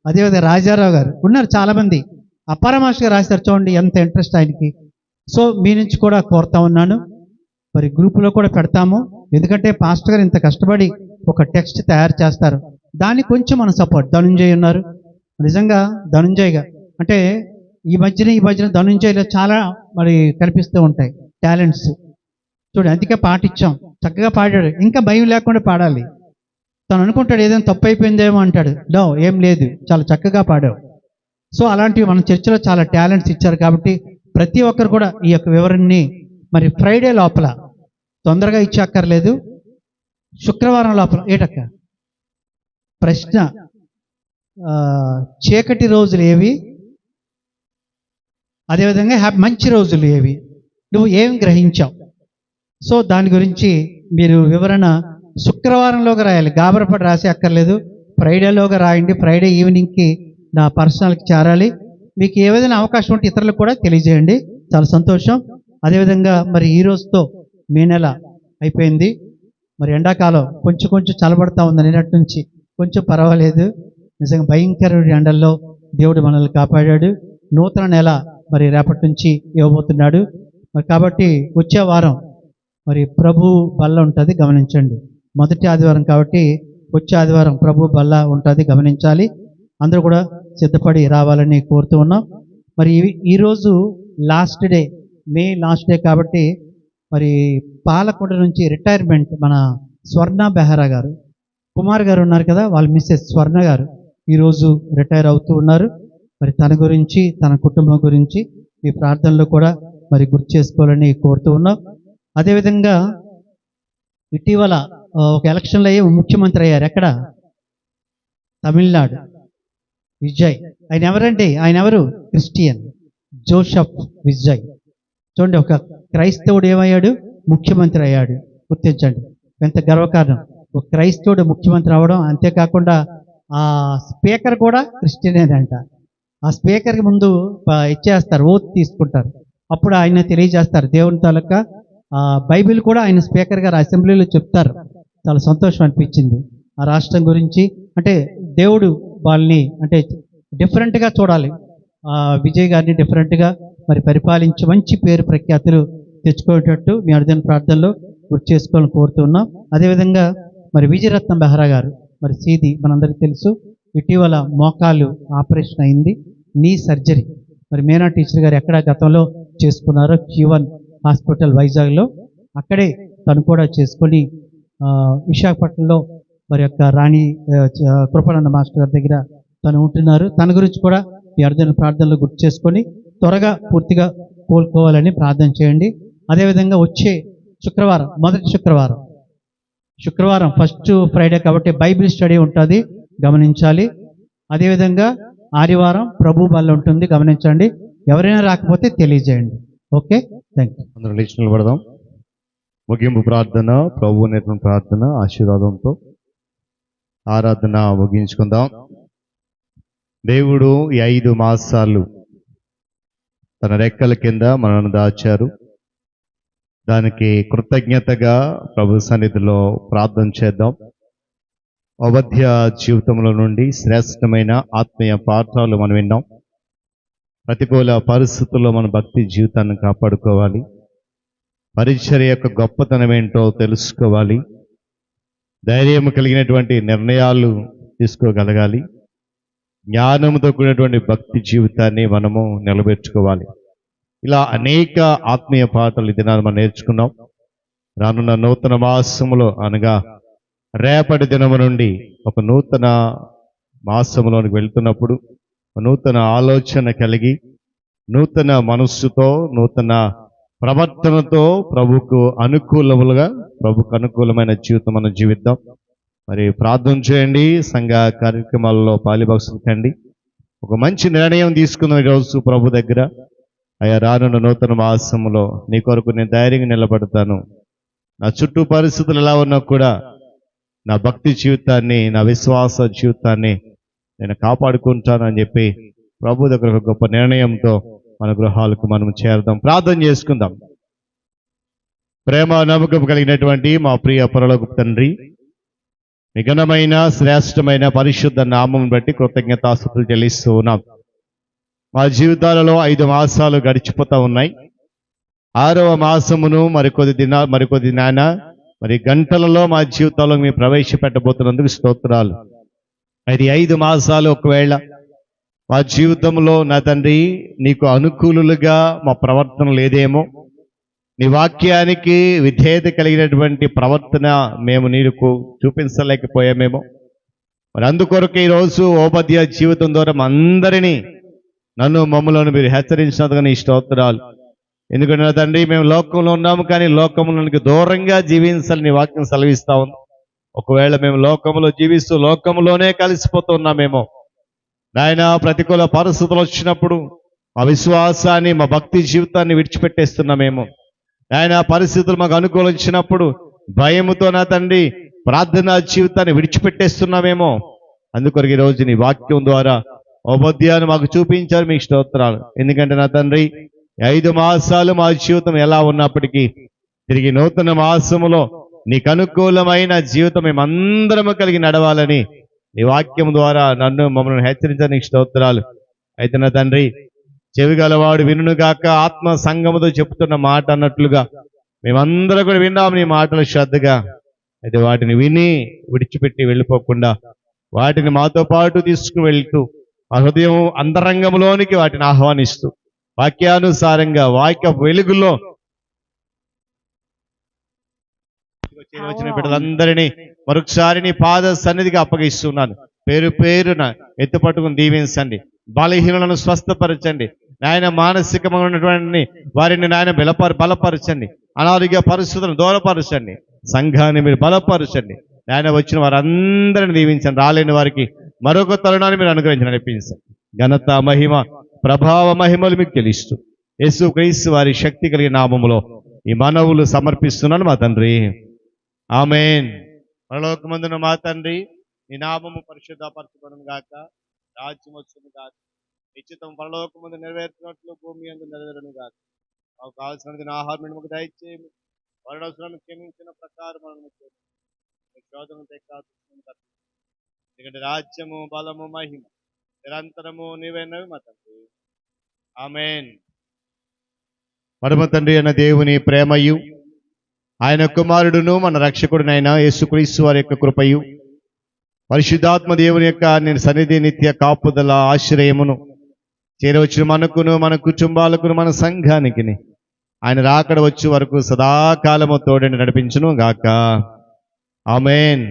[SPEAKER 2] అదేవిధంగా రాజారావు గారు ఉన్నారు, చాలామంది అపారమాషగా రాశారు. చూడండి ఎంత ఇంట్రెస్ట్ ఆయనకి. సో మీ నుంచి కూడా కోరుతా ఉన్నాను, మరి గ్రూపులో కూడా పెడతాము. ఎందుకంటే పాస్టర్ గారు ఇంత కష్టపడి ఒక టెక్స్ట్ తయారు చేస్తారు, దాన్ని కొంచెం మన సపోర్ట్. ధనుంజయ్ ఉన్నారు, నిజంగా ధనుంజయ్గా అంటే ఈ మధ్యన ధనుంజయ్లో చాలా మరి కనిపిస్తూ ఉంటాయి టాలెంట్స్. చూడు అందుకే పాట ఇచ్చాం, చక్కగా పాడాడు, ఇంకా భయం లేకుండా పాడాలి. తను అనుకుంటాడు ఏదైనా తప్పు అయిపోయిందేమో అంటాడు, నో ఏం లేదు, చాలా చక్కగా పాడావు. సో అలాంటివి మన చర్చిలో చాలా టాలెంట్స్ ఇచ్చారు కాబట్టి ప్రతి ఒక్కరు కూడా ఈ యొక్క వివరణని మరి ఫ్రైడే లోపల తొందరగా ఇచ్చేక్కర్లేదు, శుక్రవారం లోపల. ఏటక్క ప్రశ్న, చీకటి రోజులు ఏవి, అదేవిధంగా మంచి రోజులు ఏవి, నువ్వు ఏం గ్రహించావు? సో దాని గురించి మీరు వివరణ శుక్రవారంలోగా రాయాలి, గాబరపడి రాసే అక్కర్లేదు, ఫ్రైడేలోగా రాయండి. ఫ్రైడే ఈవినింగ్కి నా పర్సనల్కి చేరాలి. మీకు ఏ విధంగా అవకాశం ఉంటే ఇతరులకు కూడా తెలియజేయండి, చాలా సంతోషం. అదేవిధంగా మరి ఈ రోజుతో మే నెల అయిపోయింది. మరి ఎండాకాలం కొంచెం చల్లబడతా ఉంది, నిన్నటి నుంచి కొంచెం పర్వాలేదు. నిజంగా భయంకరమైన ఎండల్లో దేవుడు మనల్ని కాపాడాడు. నూతన నెల మరి రేపటి నుంచి ఇవ్వబోతున్నాడు. మరి కాబట్టి వచ్చే వారం మరి ప్రభు బల్ల ఉంటుంది, గమనించండి. మొదటి ఆదివారం కాబట్టి వచ్చే ఆదివారం ప్రభు బల్ల ఉంటుంది, గమనించాలి. అందరూ కూడా సిద్ధపడి రావాలని కోరుతూ ఉన్నాం. మరి ఈరోజు లాస్ట్ డే, మే లాస్ట్ డే కాబట్టి మరి పాలకొండ నుంచి రిటైర్మెంట్ మన స్వర్ణ బెహరా గారు, కుమార్ గారు ఉన్నారు కదా, వాళ్ళ మిస్సెస్ స్వర్ణ గారు ఈరోజు రిటైర్ అవుతూ ఉన్నారు. మరి తన గురించి, తన కుటుంబం గురించి మీ ప్రార్థనలో కూడా మరి గుర్తు చేసుకోవాలని కోరుతూ ఉన్నాం. అదేవిధంగా ఇటీవల ఒక ఎలక్షన్లో అయ్యి ముఖ్యమంత్రి అయ్యారు. ఎక్కడ? తమిళనాడు. విజయ్. ఆయన ఎవరండి? ఆయన ఎవరు? Christian Joseph Vijay. చూడండి, ఒక క్రైస్తవుడు ఏమయ్యాడు? ముఖ్యమంత్రి అయ్యాడు. గుర్తించండి, ఎంత గర్వకారణం ఒక క్రైస్తవుడు ముఖ్యమంత్రి అవ్వడం. అంతేకాకుండా ఆ స్పీకర్ కూడా క్రిస్టియనేనంట. ఆ స్పీకర్కి ముందు ఇచ్చేస్తారు, ఓత్ తీసుకుంటారు, అప్పుడు ఆయన తెలియజేస్తారు దేవుని తాలూకా బైబిల్ కూడా ఆయన స్పీకర్ గారు అసెంబ్లీలో చెప్తారు. చాలా సంతోషం అనిపించింది ఆ రాష్ట్రం గురించి. అంటే దేవుడు వాళ్ళని అంటే డిఫరెంట్గా చూడాలి, విజయ్ గారిని డిఫరెంట్గా మరి పరిపాలించి మంచి పేరు ప్రఖ్యాతులు తెచ్చుకునేటట్టు మీ అర్థం ప్రార్థనలో గుర్తు చేసుకోవాలని కోరుతున్నాం. అదేవిధంగా మరి విజయరత్నం బెహ్రా గారు, మరి సీది మనందరికీ తెలుసు, ఇటీవల మోకాలు ఆపరేషన్ అయింది, నీ సర్జరీ. మరి మేనా టీచర్ గారు ఎక్కడ గతంలో చేసుకున్నారో Q1 హాస్పిటల్ వైజాగ్లో, అక్కడే తను కూడా చేసుకొని విశాఖపట్నంలో మరి యొక్క రాణి కృపానంద మాస్టర్ గారి దగ్గర తను ఉంటున్నారు. తన గురించి కూడా ఈ అర్థం ప్రార్థనలో గుర్తు చేసుకొని త్వరగా పూర్తిగా కోలుకోవాలని ప్రార్థన చేయండి. అదేవిధంగా వచ్చే శుక్రవారం, మొదటి శుక్రవారం ఫస్ట్ ఫ్రైడే కాబట్టి బైబిల్ స్టడీ ఉంటుంది, గమనించాలి. అదేవిధంగా ఆదివారం ప్రభు బల్ల ఉంటుంది, గమనించండి. ఎవరైనా రాకపోతే తెలియజేయండి. Okay, thank you.
[SPEAKER 1] అందరూ లేచి నిలబడదాం. ముగింపు ప్రార్థన, ప్రభు నేర్పిన ప్రార్థన ఆశీర్వాదంతో ఆరాధన ముగించుకుందాం. దేవుడు ఈ 5 మాసాలు తన రెక్కల కింద మనల్ని దాచారు. దానికి కృతజ్ఞతగా ప్రభు సన్నిధిలో ప్రార్థన చేద్దాం. అవధ్య జీవితంలో నుండి శ్రేష్టమైన ఆత్మీయ పాఠాలు మనం విన్నాం. ప్రతికూల పరిస్థితుల్లో మన భక్తి జీవితాన్ని కాపాడుకోవాలి. పరిచర్య యొక్క గొప్పతనం ఏంటో తెలుసుకోవాలి. ధైర్యం కలిగినటువంటి నిర్ణయాలు తీసుకోగలగాలి. జ్ఞానంతో కూడినటువంటి భక్తి జీవితాన్ని మనము నిలబెట్టుకోవాలి. ఇలా అనేక ఆత్మీయ పాఠాలు ఈ దినాలు మనం నేర్చుకున్నాం. రానున్న నూతన మాసములో అనగా రేపటి దినము నుండి ఒక నూతన మాసములోనికి వెళ్తున్నప్పుడు నూతన ఆలోచన కలిగి, నూతన మనస్సుతో, నూతన ప్రవర్తనతో ప్రభుకు అనుకూలమైన జీవితం మనం జీవిద్దాం. మరి ప్రార్థన చేయండి, సంఘ కార్యక్రమాల్లో పాలిభాగస్వాములు కండి. ఒక మంచి నిర్ణయం తీసుకుందాం ఈరోజు ప్రభు దగ్గర. అయ్యా, రానున్న నూతన మాసంలో నీ కొరకు నేను ధైర్యంగా నిలబడతాను. నా చుట్టూ పరిస్థితులు ఎలా ఉన్నా కూడా నా భక్తి జీవితాన్ని, నా విశ్వాస జీవితాన్ని నేను కాపాడుకుంటాను అని చెప్పి ప్రభు దగ్గర ఒక గొప్ప నిర్ణయంతో మన గృహాలకు మనం చేరదాం. ప్రార్థన చేసుకుందాం. ప్రేమ నమ్మకం కలిగినటువంటి మా ప్రియ పరలోకపు తండ్రి, మీ ఘనమైన శ్రేష్టమైన పరిశుద్ధ నామం బట్టి కృతజ్ఞతాస్తుతులు చెల్లిస్తూ ఉన్నాం. మా జీవితాలలో 5 మాసాలు గడిచిపోతా ఉన్నాయి. 6వ మాసమును మరికొద్ది మరి గంటలలో మా జీవితాల్లో మేము ప్రవేశపెట్టబోతున్నందుకు స్తోత్రాలు. అది 5 మాసాలు ఒకవేళ మా జీవితంలో నా తండ్రి నీకు అనుకూలులుగా మా ప్రవర్తన లేదేమో, నీ వాక్యానికి విధేయత కలిగినటువంటి ప్రవర్తన మేము నీకు చూపించలేకపోయామేమో. మరి అందుకొరకు ఈరోజు ఓబద్య జీవితం ద్వారా అందరినీ మమ్మలను మీరు హెచ్చరించినందుకు నీ స్తోత్రాలు. ఎందుకంటే నా తండ్రి మేము లోకంలో ఉన్నాము, కానీ లోకములకు దూరంగా జీవించాలని నీ వాక్యం సెలవిస్తా ఉంది. ఒకవేళ మేము లోకంలో జీవిస్తూ లోకంలోనే కలిసిపోతున్నామేమో నాయన, ప్రతికూల పరిస్థితులు వచ్చినప్పుడు మా విశ్వాసాన్ని మా భక్తి జీవితాన్ని విడిచిపెట్టేస్తున్నామేమో నాయన. పరిస్థితులు మాకు అనుకూలించినప్పుడు భయముతో నా తండ్రి ప్రార్థనా జీవితాన్ని విడిచిపెట్టేస్తున్నామేమో. అందుకొరకు ఈరోజు నీ వాక్యం ద్వారా ఓబద్యాన్ని మాకు చూపించారు, మీకు స్తోత్రాలు. ఎందుకంటే నా తండ్రి 5 మాసాలు మా జీవితం ఎలా ఉన్నప్పటికీ తిరిగి నూతన మాసములో నీకు అనుకూలమైన జీవితం మేమందరము కలిగి నడవాలని నీ వాక్యం ద్వారా మమ్మల్ని హెచ్చరించారు, నీకు స్తోత్రాలు. అయితే నా తండ్రి, చెవిగలవాడు వినుగాక, ఆత్మ సంగముతో చెప్తున్న మాట అన్నట్లుగా మేమందరం కూడా విన్నాము నీ మాటలు శ్రద్ధగా. అయితే వాటిని విని విడిచిపెట్టి వెళ్ళిపోకుండా వాటిని మాతో పాటు తీసుకుని వెళ్తూ మా హృదయం అంతరంగంలోనికి వాటిని ఆహ్వానిస్తూ వాక్యానుసారంగా వాక్య వెలుగులో వచ్చిన బిడ్డలందరినీ మరొకసారి నీ పాద సన్నిధికి అప్పగిస్తున్నాను. పేరు పేరున ఎత్తుపట్టుకుని దీవించండి. బలహీనులను స్వస్థపరచండి నాయన. మానసికమైనటువంటి వారిని నాయన బలపరచండి. అనారోగ్య పరిస్థితులను దూరపరచండి. సంఘాన్ని మీరు బలపరచండి నాయన. వచ్చిన వారందరిని దీవించండి. రాలేని వారికి మరొక తరుణాన్ని మీరు అనుగ్రహించి నడిపించండి. ఘనత మహిమ ప్రభావ మహిమలు మీకు తెలుస్తూ యేసుక్రీస్తు వారి శక్తి కలిగిన నామములో ఈ మనవులు సమర్పిస్తున్నాను మా తండ్రి, ఆమేన్. పరలోకమందున మా తండ్రి, నీ నామము పరిశుద్ధపరచబడును గాక, రాజ్యం వచ్చును గాక, నిశ్చితం పరలోకమందు నెరవేర్చినట్లు భూమి యందు నెరవేరును గాక. మాకు కావాల్సిన ఆహారం మాకు దయచేయము, వరుణవసరాలను క్షమించిన ప్రకారం మనము శోధన ఎందుకంటే రాజ్యము బలము మహిమ నిరంతరము నీవైనవి మా తండ్రి, ఆమేన్. పరమ తండ్రి అయిన దేవుని ప్రేమయు ఆయన కుమారుడును మన రక్షకుడునైన యేసుక్రీస్తు వారి యొక్క కృపయు పరిశుద్ధాత్మ దేవుని యొక్క నేను సన్నిధి నిత్య కాపుదల ఆశ్రయమును చేరవచ్చిన మనకును మన కుటుంబాలకును మన సంఘానికి ఆయన రాకడ వచ్చే వరకు సదాకాలము తోడని నడిపించును గాక, ఆమేన్.